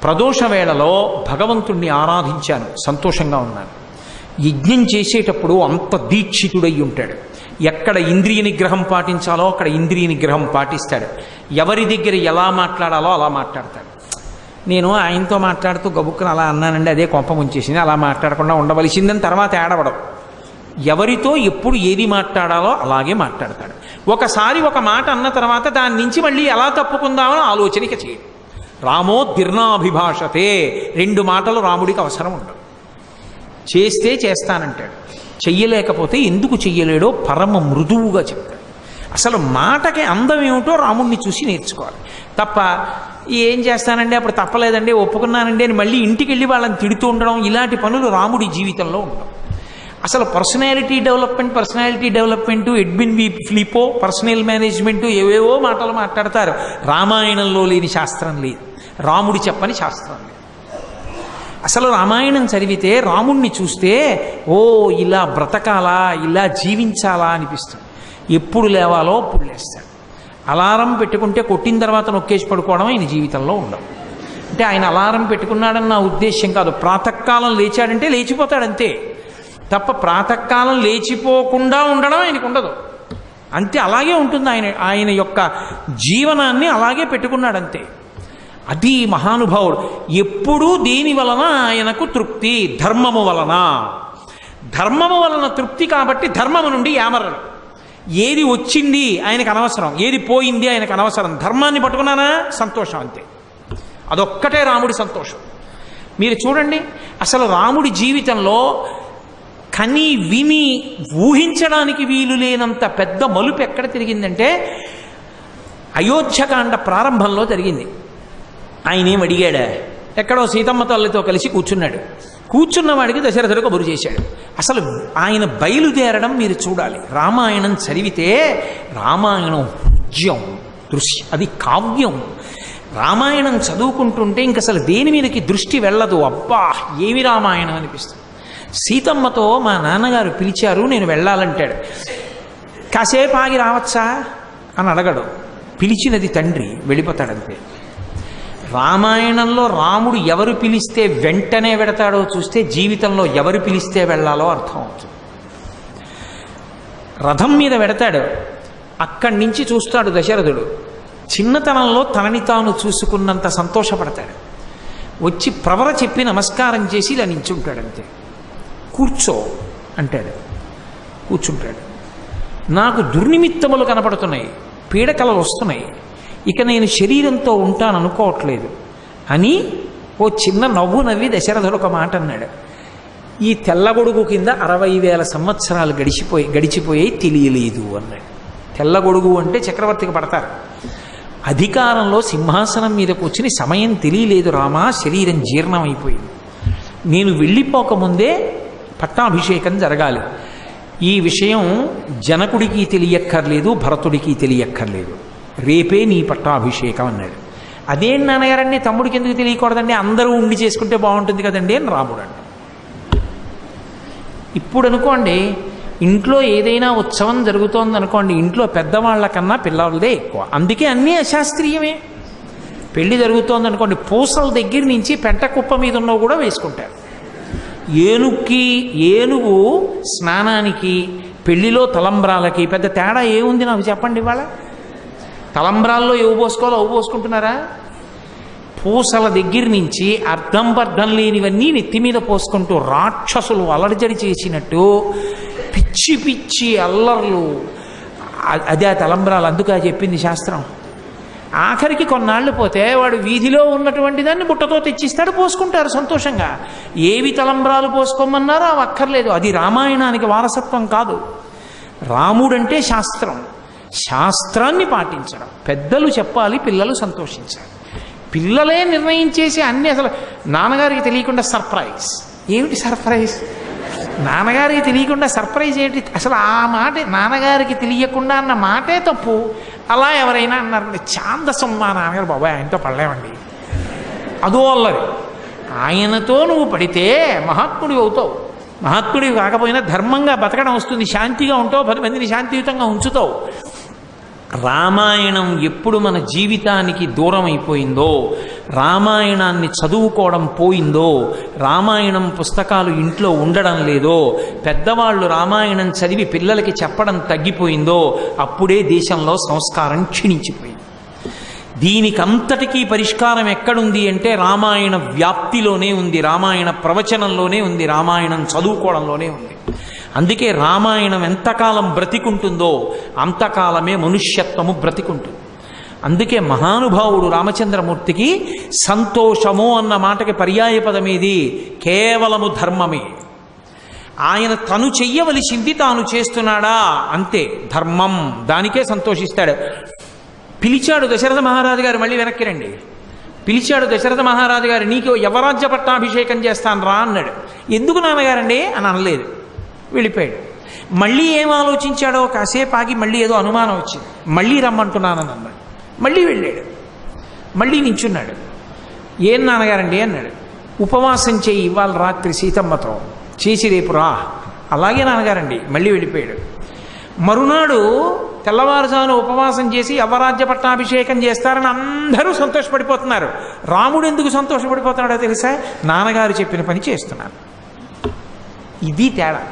ప్రదోష వేళలో భగవంతుణ్ణి ఆరాధించాను, సంతోషంగా ఉన్నాను. యజ్ఞం చేసేటప్పుడు అంత దీక్షితుడై ఉంటాడు. ఎక్కడ ఇంద్రియ నిగ్రహం పాటించాలో అక్కడ ఇంద్రియ నిగ్రహం పాటిస్తాడు. ఎవరి దగ్గర ఎలా మాట్లాడాలో అలా మాట్లాడతాడు. నేను ఆయనతో మాట్లాడుతూ గబుక్కుని అలా అన్నానండి, అదే కొంప ముంచేసింది, అలా మాట్లాడకుండా ఉండవలసిందని తర్వాత ఏడవడం. ఎవరితో ఎప్పుడు ఏది మాట్లాడాలో అలాగే మాట్లాడతాడు. ఒకసారి ఒక మాట అన్న తర్వాత దాని నుంచి మళ్ళీ ఎలా తప్పుకుందామో ఆలోచనకి చేయడు. రామో ధీర్ణాభిభాషతే, 2 మాటలు రాముడికి అవసరం ఉండదు. చేస్తే చేస్తానంటాడు, చెయ్యలేకపోతే ఎందుకు చెయ్యలేడో పరమ మృదువుగా చెప్తాడు. అసలు మాటకి అందం ఏమిటో రాముడిని చూసి నేర్చుకోవాలి తప్ప ఏం చేస్తానండి అప్పుడు తప్పలేదండి ఒప్పుకున్నానండి అని మళ్ళీ ఇంటికి వెళ్ళి వాళ్ళని తిడుతూ ఉండడం, ఇలాంటి పనులు రాముడి జీవితంలో ఉండవు. అసలు personality development, Edwin Filippo personal management ఏవేవో మాటలు మాట్లాడతారు. రామాయణంలో లేని శాస్త్రం లేదు, రాముడి చెప్పని శాస్త్రం లేదు. అసలు రామాయణం చదివితే రాముణ్ణి చూస్తే ఓ ఇలా బ్రతకాలా, ఇలా జీవించాలా అనిపిస్తుంది. ఎప్పుడు లేవాలో అప్పుడు లేస్తాడు. అలారం పెట్టుకుంటే కొట్టిన తర్వాత నొక్కేసి పడుకోవడం ఆయన జీవితంలో ఉండదు. అంటే ఆయన అలారం పెట్టుకున్నాడని నా ఉద్దేశ్యం కాదు. ప్రాతకాలం లేచాడంటే లేచిపోతాడు అంతే తప్ప ప్రాతకాలం లేచిపోకుండా ఉండడం ఆయనకు ఉండదు. అంతే, అలాగే ఉంటుంది ఆయన యొక్క జీవనాన్ని అలాగే పెట్టుకున్నాడంతే. అది మహానుభావుడు. ఎప్పుడూ దేని వలన ఆయనకు తృప్తి? ధర్మము వలన. ధర్మము వలన తృప్తి కాబట్టి ధర్మము నుండి యామరడు. ఏది వచ్చింది ఆయనకు అనవసరం, ఏది పోయింది ఆయనకు అనవసరం. ధర్మాన్ని పట్టుకున్నానా సంతోషం అంతే. అదొక్కటే రాముడి సంతోషం. మీరు చూడండి, అసలు రాముడి జీవితంలో కని విని ఊహించడానికి వీలు లేనంత పెద్ద మలుపు ఎక్కడ తిరిగిందంటే అయోధ్యకాండ ప్రారంభంలో జరిగింది. ఆయన ఏం అడిగాడా? ఎక్కడో సీతమ్మ తల్లితో కలిసి కూర్చున్నాడు. కూర్చున్నవాడికి దశరథుడు కబురు చేశాడు. అసలు ఆయన బయలుదేరడం మీరు చూడాలి. రామాయణం చదివితే రామాయణం హృద్యం దృశ్యం, అది కావ్యం. రామాయణం చదువుకుంటుంటే ఇంక అసలు దేని మీదకి దృష్టి వెళ్ళదు. అబ్బా ఏమి రామాయణం అనిపిస్తుంది. సీతమ్మతో మా నాన్నగారు పిలిచారు, నేను వెళ్ళాలంటాడు. కాసేపు ఆగి రావచ్చా అని అడగడు. పిలిచినది తండ్రి, వెళ్ళిపోతాడంతే. రామాయణంలో రాముడు ఎవరు పిలిస్తే వెంటనే వెడతాడో చూస్తే జీవితంలో ఎవరు పిలిస్తే వెళ్ళాలో అర్థం అవుతుంది. రథం మీద వెడతాడు, అక్కడి నుంచి చూస్తాడు దశరథుడు. చిన్నతనంలో తనని తాను చూసుకున్నంత సంతోషపడతాడు. వచ్చి ప్రవర చెప్పి నమస్కారం చేసి ఇలా నించుంటాడంతే. కూర్చో అంటాడు, కూర్చుంటాడు. నాకు దుర్నిమిత్తములు కనపడుతున్నాయి, పీడకలలు వస్తున్నాయి, ఇక నేను శరీరంతో ఉంటాను అనుకోవట్లేదు అని ఓ చిన్న నవ్వు నవ్వి దశరథుడు ఒక మాట అన్నాడు. ఈ తెల్లగొడుగు కింద 60,000 సంవత్సరాలు గడిచిపోయాయి తెలియలేదు అన్నాడు. తెల్లగొడుగు అంటే చక్రవర్తికి పడతారు. అధికారంలో సింహాసనం మీద కూర్చుని సమయం తెలియలేదు రామా, శరీరం జీర్ణమైపోయింది. నేను వెళ్ళిపోకముందే పట్టాభిషేకం జరగాలి. ఈ విషయం జనకుడికి తెలియక్కర్లేదు, భరతుడికి తెలియక్కర్లేదు. రేపే నీ పట్టాభిషేకం అన్నాడు. అదేం నాన్నగారండి, తమ్ముడికి ఎందుకు తెలియకూడదండి, అందరూ ఉండి చేసుకుంటే బాగుంటుంది కదండి అని రాముడు అండి. ఇప్పుడు అనుకోండి, ఇంట్లో ఏదైనా ఉత్సవం జరుగుతోంది అనుకోండి, ఇంట్లో పెద్దవాళ్ల కన్నా పిల్లలదే ఎక్కువ, అందుకే అన్నీ అశాస్త్రీయమే. పెళ్లి జరుగుతోంది అనుకోండి, పూసల దగ్గర నుంచి పెంట కుప్ప మీద ఉన్నవి కూడా వేసుకుంటారు. ఏనుగు స్నానానికి, పెళ్లిలో తలంబ్రాలకి పెద్ద తేడా ఏముంది నాకు చెప్పండి. ఇవాళ తలంబ్రాల్లో ఏవి పోసుకోవాలో అవి పోసుకుంటున్నారా? పూసల దగ్గర నుంచి అర్థం పర్థం లేనివన్నీ నెత్తి మీద పోసుకుంటూ రాక్షసులు అలర్జడి చేసినట్టు పిచ్చి పిచ్చి అల్లర్లు. అదే ఆ తలంబ్రాలు. అందుకే చెప్పింది శాస్త్రం. ఆఖరికి కొన్నాళ్ళు పోతే వాడు వీధిలో ఉన్నటువంటి దాన్ని బుట్టతో తెచ్చిస్తాడు, పోసుకుంటారు సంతోషంగా. ఏవి తలంబ్రాలు పోసుకోమన్నారో అవి అక్కర్లేదు. అది రామాయణానికి వారసత్వం కాదు. రాముడంటే శాస్త్రం, శాస్త్రాన్ని పాటించడం. పెద్దలు చెప్పాలి, పిల్లలు సంతోషించాలి. పిల్లలే నిర్ణయించేసి అన్నీ. అసలు నాన్నగారికి తెలియకుండా సర్ప్రైజ్ ఏమిటి? సర్ప్రైజ్ నాన్నగారికి తెలియకుండా సర్ప్రైజ్ ఏమిటి? అసలు ఆ మాట నాన్నగారికి తెలియకుండా అన్న మాటే తప్పు. అలా ఎవరైనా అన్నారు ఛాందసం, మా నాన్నగారు బాబాయ్ ఆయనతో పడలేమండి, అదో అల్లరి. ఆయనతో నువ్వు పడితే మహాత్ముడివి అవుతావు. మహాత్ముడివి కాకపోయినా ధర్మంగా బతకడం వస్తుంది, శాంతిగా ఉంటావు, 10 మందిని శాంతియుతంగా ఉంచుతావు. రామాయణం ఎప్పుడు మన జీవితానికి దూరం అయిపోయిందో, రామాయణాన్ని చదువుకోవడం పోయిందో, రామాయణం పుస్తకాలు ఇంట్లో ఉండడం లేదో, పెద్దవాళ్ళు రామాయణం చదివి పిల్లలకి చెప్పడం తగ్గిపోయిందో, అప్పుడే దేశంలో సంస్కారం క్షీణించిపోయింది. దీనికంతటికీ పరిష్కారం ఎక్కడుంది అంటే రామాయణ వ్యాప్తిలోనే ఉంది, రామాయణ ప్రవచనంలోనే ఉంది, రామాయణం చదువుకోవడంలోనే ఉంది. అందుకే రామాయణం ఎంతకాలం బ్రతికుంటుందో అంతకాలమే మనుష్యత్వము బ్రతికుంటుంది. అందుకే మహానుభావుడు రామచంద్రమూర్తికి సంతోషము అన్న మాటకి పర్యాయ పదమేది కేవలము ధర్మమే. ఆయన తను చెయ్యవలసింది తాను చేస్తున్నాడా అంతే, ధర్మం, దానికే సంతోషిస్తాడు. పిలిచాడు దశరథ మహారాజు గారు, మళ్ళీ వెనక్కి రండి. పిలిచాడు దశరథ మహారాజు గారు, నీకు యవరాజ్య పట్టాభిషేకం చేస్తాను రా అన్నాడు. ఎందుకు నాన్నగారండి అని అనలేదు, వెళ్ళిపోయాడు. మళ్ళీ ఏం ఆలోచించాడో కాసేపు ఆగి మళ్ళీ ఏదో అనుమానం వచ్చింది, మళ్ళీ రమ్మంటున్నానని అన్నాడు. మళ్ళీ వెళ్ళాడు, మళ్ళీ నించున్నాడు. ఏం నాన్నగారండి అన్నాడు. ఉపవాసం చేయి ఇవాళ రాత్రి సీతమ్మతో, చేసి రేపు రా. అలాగే నాన్నగారండి. మళ్ళీ వెళ్ళిపోయాడు. మరునాడు తెల్లవారుజామున ఉపవాసం చేసి యవరాజ్య పట్టాభిషేకం చేస్తారని అందరూ సంతోషపడిపోతున్నారు. రాముడు ఎందుకు సంతోషపడిపోతున్నాడో తెలుసా? నాన్నగారు చెప్పిన పని చేస్తున్నాను. ఇది తేడా.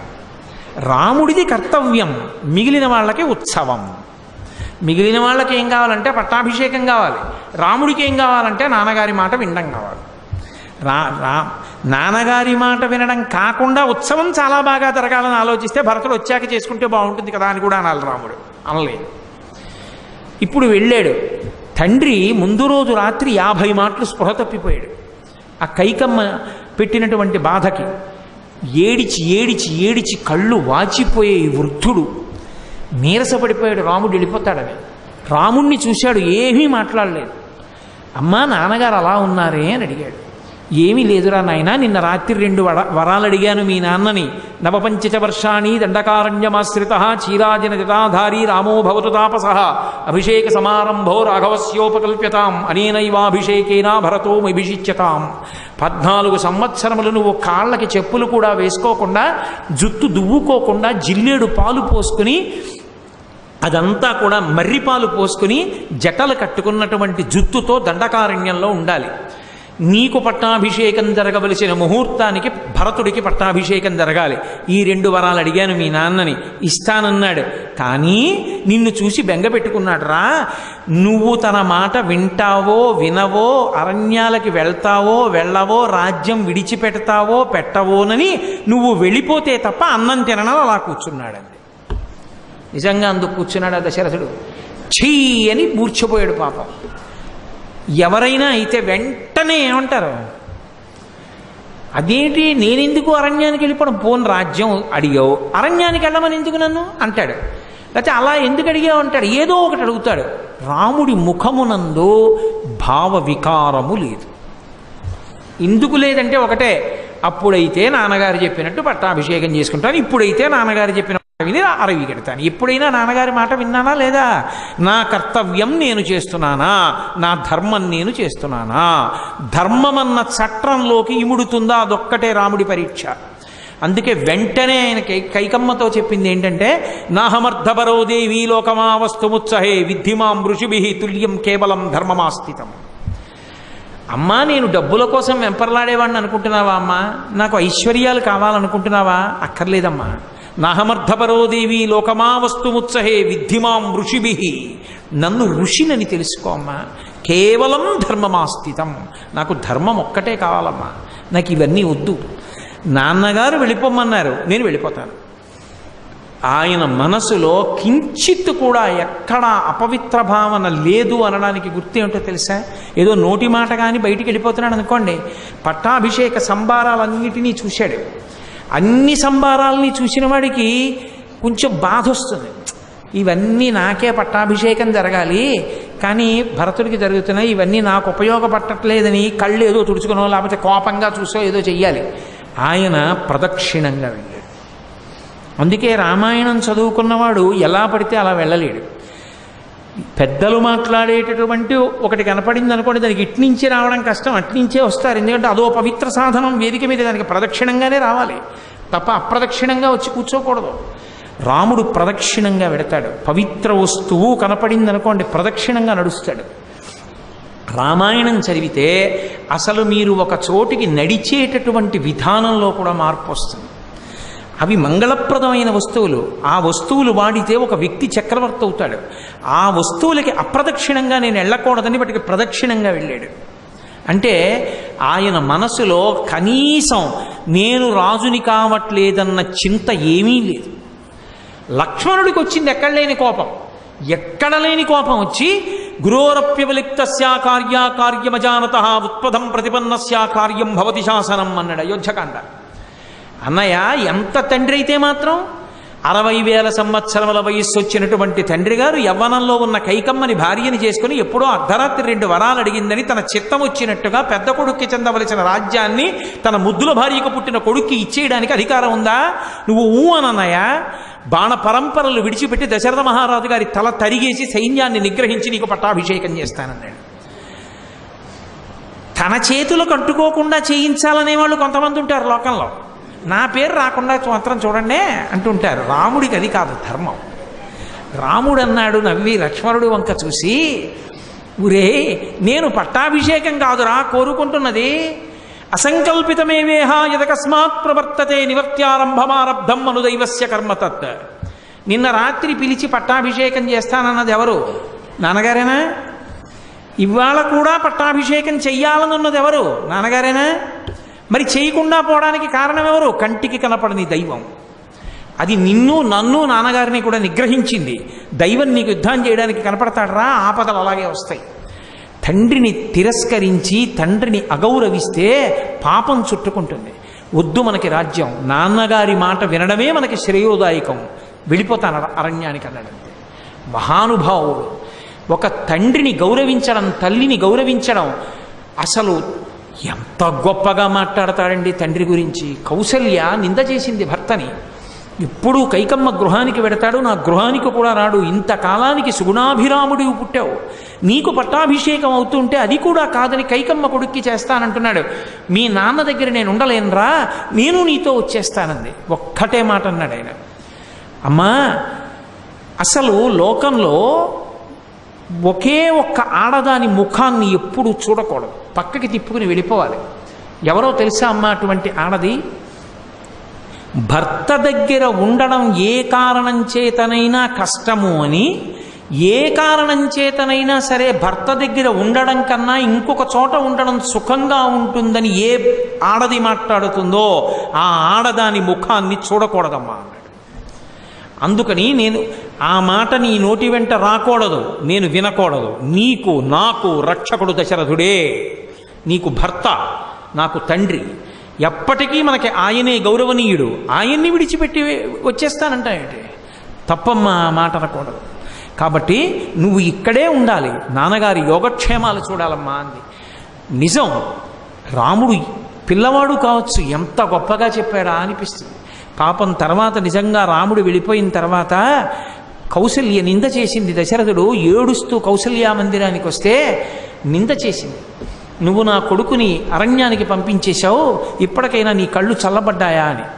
రాముడిది కర్తవ్యం, మిగిలిన వాళ్ళకి ఉత్సవం. మిగిలిన వాళ్ళకి ఏం కావాలంటే పట్టాభిషేకం కావాలి, రాముడికి ఏం కావాలంటే నాన్నగారి మాట వినడం కావాలి. నాన్నగారి మాట వినడం కాకుండా ఉత్సవం చాలా బాగా జరగాలని ఆలోచిస్తే భరతుడు వచ్చాక చేసుకుంటే బాగుంటుంది కదా అని కూడా అనాలి. రాముడు అనలేదు. ఇప్పుడు వెళ్ళాడు. తండ్రి ముందు రోజు రాత్రి 50 మాటలు స్పృహ తప్పిపోయాడు. ఆ కైకమ్మ పెట్టినటువంటి బాధకి ఏడిచి ఏడిచి ఏడిచి కళ్ళు వాచిపోయే వృద్ధుడు నీరసపడిపోయాడు. రాముడు వెళ్ళిపోతాడని రాముణ్ణి చూశాడు, ఏమీ మాట్లాడలేదు. అమ్మా నాన్నగారు అలా ఉన్నారే అని అడిగాడు. ఏమీ లేదురా నాయన, నిన్న రాత్రి 2 వరాలు అడిగాను మీ నాన్నని. నవపంచ వర్షాణి దండకారణ్యమాశ్రిత చీరాజన జటాధారీ రామో భవతు తాపసః అభిషేక సమారంభో రాఘవస్యోపకల్ప్యతాం అనేనైవాభిషేకేన భరతో అభిషిచ్యతాం. 14 సంవత్సరములు నువ్వు కాళ్ళకి చెప్పులు కూడా వేసుకోకుండా, జుత్తు దువ్వుకోకుండా, జిల్లేడు పాలు పోసుకుని, అదంతా కూడా మర్రిపాలు పోసుకుని జటలు కట్టుకున్నటువంటి జుత్తుతో దండకారణ్యంలో ఉండాలి. నీకు పట్టాభిషేకం జరగవలసిన ముహూర్తానికి భరతుడికి పట్టాభిషేకం జరగాలి. ఈ 2 వరాలు అడిగాను మీ నాన్నని, ఇస్తానన్నాడు. కానీ నిన్ను చూసి బెంగ పెట్టుకున్నాడు రా. నువ్వు తన మాట వింటావో వినవో, అరణ్యాలకి వెళ్తావో వెళ్ళవో, రాజ్యం విడిచిపెడతావో పెట్టవోనని నువ్వు వెళ్ళిపోతే తప్ప అన్నం తినడం అలా కూర్చున్నాడండి. నిజంగా అందుకు కూర్చున్నాడు దశరథుడు. చెయ్యి అని మూర్ఛపోయాడు పాపం. ఎవరైనా అయితే వెంటనే ఏమంటారు, అదేంటి నేనెందుకు అరణ్యానికి వెళ్ళిపోవడం, పోను రాజ్యం అడిగావు అరణ్యానికి వెళ్ళమని ఎందుకు నన్ను అంటాడు. లేకపోతే అలా ఎందుకు అడిగావు అంటాడు, ఏదో ఒకటి అడుగుతాడు. రాముడి ముఖమునందు భావ వికారము లేదు. ఎందుకు లేదంటే ఒకటే, అప్పుడైతే నాన్నగారు చెప్పినట్టు పట్టాభిషేకం చేసుకుంటాను, ఇప్పుడైతే నాన్నగారు చెప్పిన విని అరవి కడతాను. ఎప్పుడైనా నాన్నగారి మాట విన్నానా లేదా? నా కర్తవ్యం నేను చేస్తున్నానా, నా ధర్మం నేను చేస్తున్నానా? ధర్మమన్న చట్రంలోకి ఇముడుతుందా, అదొక్కటే రాముడి పరీక్ష. అందుకే వెంటనే ఆయన కైకమ్మతో చెప్పింది ఏంటంటే, నాహమర్థపరో దేవీ లోకమా వస్తుముత్సహే విద్ధిమాం ఋషిభి తుల్యం కేవలం ధర్మమాస్థితం. అమ్మా, నేను డబ్బుల కోసం వెంపర్లాడేవాడిని అనుకుంటున్నావా అమ్మా? నాకు ఐశ్వర్యాలు కావాలనుకుంటున్నావా? అక్కర్లేదమ్మా. నాహమర్థపరో దేవి లోకమా వస్తుముత్సహే విద్ధిమాం ఋషిభి. నన్ను ఋషినని తెలుసుకో అమ్మా. కేవలం ధర్మమాస్థితం. నాకు ధర్మం ఒక్కటే కావాలమ్మా, నాకు ఇవన్నీ వద్దు. నాన్నగారు వెళ్ళిపోమన్నారు, నేను వెళ్ళిపోతాను. ఆయన మనసులో కించిత్ కూడా ఎక్కడా అపవిత్ర భావన లేదు అనడానికి గుర్తు ఏమిటో తెలుసా? ఏదో నోటి మాట కానీ బయటికి వెళ్ళిపోతున్నాడు అనుకోండి, పట్టాభిషేక సంబారాలన్నిటినీ చూశాడు. అన్ని సంబారాలని చూసిన వాడికి కొంచెం బాధ వస్తుంది. ఇవన్నీ నాకే పట్టాభిషేకం జరగాలి, కానీ భరతుడికి జరుగుతున్నాయి, ఇవన్నీ నాకు ఉపయోగపడట్లేదని కళ్ళు ఏదో తుడుచుకునో లేకపోతే కోపంగా చూసో ఏదో చెయ్యాలి. ఆయన ప్రదక్షిణంగా వెళ్ళాడు. అందుకే రామాయణం చదువుకున్నవాడు ఎలా పడితే అలా వెళ్ళలేడు. పెద్దలు మాట్లాడేటటువంటి ఒకటి కనపడింది అనుకోండి, దానికి ఇట్నుంచి రావడం కష్టం, అట్నుంచే వస్తారు. ఎందుకంటే అదో పవిత్ర సాధనం, వేదిక మీద దానికి ప్రదక్షిణంగానే రావాలి తప్ప అప్రదక్షిణంగా వచ్చి కూర్చోకూడదు. రాముడు ప్రదక్షిణంగా వెడతాడు. పవిత్ర వస్తువు కనపడింది అనుకోండి, ప్రదక్షిణంగా నడుస్తాడు. రామాయణం చదివితే అసలు మీరు ఒక చోటికి నడిచేటటువంటి విధానంలో కూడా మార్పు వస్తుంది. అవి మంగళప్రదమైన వస్తువులు. ఆ వస్తువులు వాడితే ఒక వ్యక్తి చక్రవర్తి అవుతాడు. ఆ వస్తువులకి అప్రదక్షిణంగా నేను వెళ్ళకూడదని వాటికి ప్రదక్షిణంగా వెళ్ళాడు. అంటే ఆయన మనసులో కనీసం నేను రాజుని కావట్లేదన్న చింత ఏమీ లేదు. లక్ష్మణుడికి వచ్చింది ఎక్కడ లేని కోపం, ఎక్కడ లేని కోపం వచ్చి గురోరప్యవలిప్తస్యా కార్యమజానతః ఉత్పదం ప్రతిపన్నస్యా కార్యం భవతి శాసనం అన్నాడు అయోధ్యకాండ. అన్నయ్య, ఎంత తండ్రి అయితే మాత్రం 60,000 సంవత్సరముల వయస్సు వచ్చినటువంటి తండ్రి గారు యవ్వనంలో ఉన్న కైకమ్మని భార్యని చేసుకుని ఎప్పుడో అర్ధరాత్రి 2 వరాలు అడిగిందని తన చిత్తం వచ్చినట్టుగా పెద్ద కొడుక్కి చెందవలసిన రాజ్యాన్ని తన ముద్దుల భార్యకు పుట్టిన కొడుక్కి ఇచ్చేయడానికి అధికారం ఉందా? నువ్వు అనన్నయ్య. బాణ పరంపరలు విడిచిపెట్టి దశరథ మహారాజు గారి తల తరిగేసి సైన్యాన్ని నిగ్రహించి నీకు పట్టాభిషేకం చేస్తానన్నాడు. తన చేతులు కట్టుకోకుండా చేయించాలనే వాళ్ళు కొంతమంది ఉంటారు లోకంలో. నా పేరు రాకుండా మాత్రం చూడండి అంటుంటారు. రాముడికి అది కాదు ధర్మం. రాముడు అన్నాడు నవ్వి లక్ష్మణుడు వంక చూసి, ఊరే నేను పట్టాభిషేకం కాదురా కోరుకుంటున్నది, అసంకల్పితమేవేహ యదకస్మాత్ ప్రవర్తతే నివర్త్యారంభమారబ్ధం అనుదైవస్య కర్మతత్. నిన్న రాత్రి పిలిచి పట్టాభిషేకం చేస్తానన్నది ఎవరు? నాన్నగారేనా? ఇవాళ కూడా పట్టాభిషేకం చెయ్యాలనున్నది ఎవరు? నాన్నగారేనా? మరి చేయకుండా పోవడానికి కారణం ఎవరు? కంటికి కనపడని దైవం. అది నిన్ను నన్ను నాన్నగారిని కూడా నిగ్రహించింది. దైవం నీకు యుద్ధం చేయడానికి కనపడతాడరా? ఆపదలు అలాగే వస్తాయి. తండ్రిని తిరస్కరించి తండ్రిని అగౌరవిస్తే పాపం చుట్టుకుంటుంది. వద్దు మనకి రాజ్యం, నాన్నగారి మాట వినడమే మనకి శ్రేయోదాయకం, వెళ్ళిపోతాను అరణ్యానికి అన్నాడంతే. మహానుభావుడు. ఒక తండ్రిని గౌరవించడం, తల్లిని గౌరవించడం అసలు ఎంత గొప్పగా మాట్లాడతాడండి తండ్రి గురించి. కౌసల్య నింద చేసింది భర్తని. ఇప్పుడు కైకమ్మ గృహానికి వెడతాడు, నా గృహానికి కూడా రాడు, ఇంతకాలానికి సుగుణాభిరాముడి పుట్టావు, నీకు పట్టాభిషేకం అవుతుంటే అది కూడా కాదని కైకమ్మ కొడుక్కి చేస్తానంటున్నాడు. మీ నాన్న దగ్గర నేను ఉండలేనురా, నేను నీతో వచ్చేస్తానంది. ఒక్కటే మాట అన్నాడు ఆయన. అమ్మా, అసలు లోకంలో ఒకే ఒక్క ఆడదాని ముఖాన్ని ఎప్పుడు చూడకూడదు, పక్కకి తిప్పుకుని వెళ్ళిపోవాలి. ఎవరో తెలుసా అమ్మ అటువంటి ఆడది? భర్త దగ్గర ఉండడం ఏ కారణం చేతనైనా కష్టము అని, ఏ కారణం చేతనైనా సరే భర్త దగ్గర ఉండడం కన్నా ఇంకొక చోట ఉండడం సుఖంగా ఉంటుందని ఏ ఆడది మాట్లాడుతుందో ఆ ఆడదాని ముఖాన్ని చూడకూడదమ్మా అన్నాడు. అందుకని నేను ఆ మాట నీ నోటి వెంట రాకూడదు, నేను వినకూడదు. నీకు నాకు రక్షకుడు దశరథుడే, నీకు భర్త, నాకు తండ్రి, ఎప్పటికీ మనకి ఆయనే గౌరవనీయుడు, ఆయన్ని విడిచిపెట్టి వచ్చేస్తానంటాయంటే తప్పమ్మా, ఆ మాట అనకూడదు. కాబట్టి నువ్వు ఇక్కడే ఉండాలి, నాన్నగారి యోగక్షేమాలు చూడాలమ్మా అంది. నిజం, రాముడు పిల్లవాడు కావచ్చు, ఎంత గొప్పగా చెప్పాడా అనిపిస్తుంది. పాపం తర్వాత నిజంగా రాముడు వెళ్ళిపోయిన తర్వాత కౌసల్య నింద చేసింది. దశరథుడు ఏడుస్తూ కౌసల్యా మందిరానికి వస్తే నింద చేసింది. నువ్వు నా కొడుకుని అరణ్యానికి పంపించేశావు, ఇప్పటికైనా నీ కళ్ళు చల్లబడ్డాయా అని.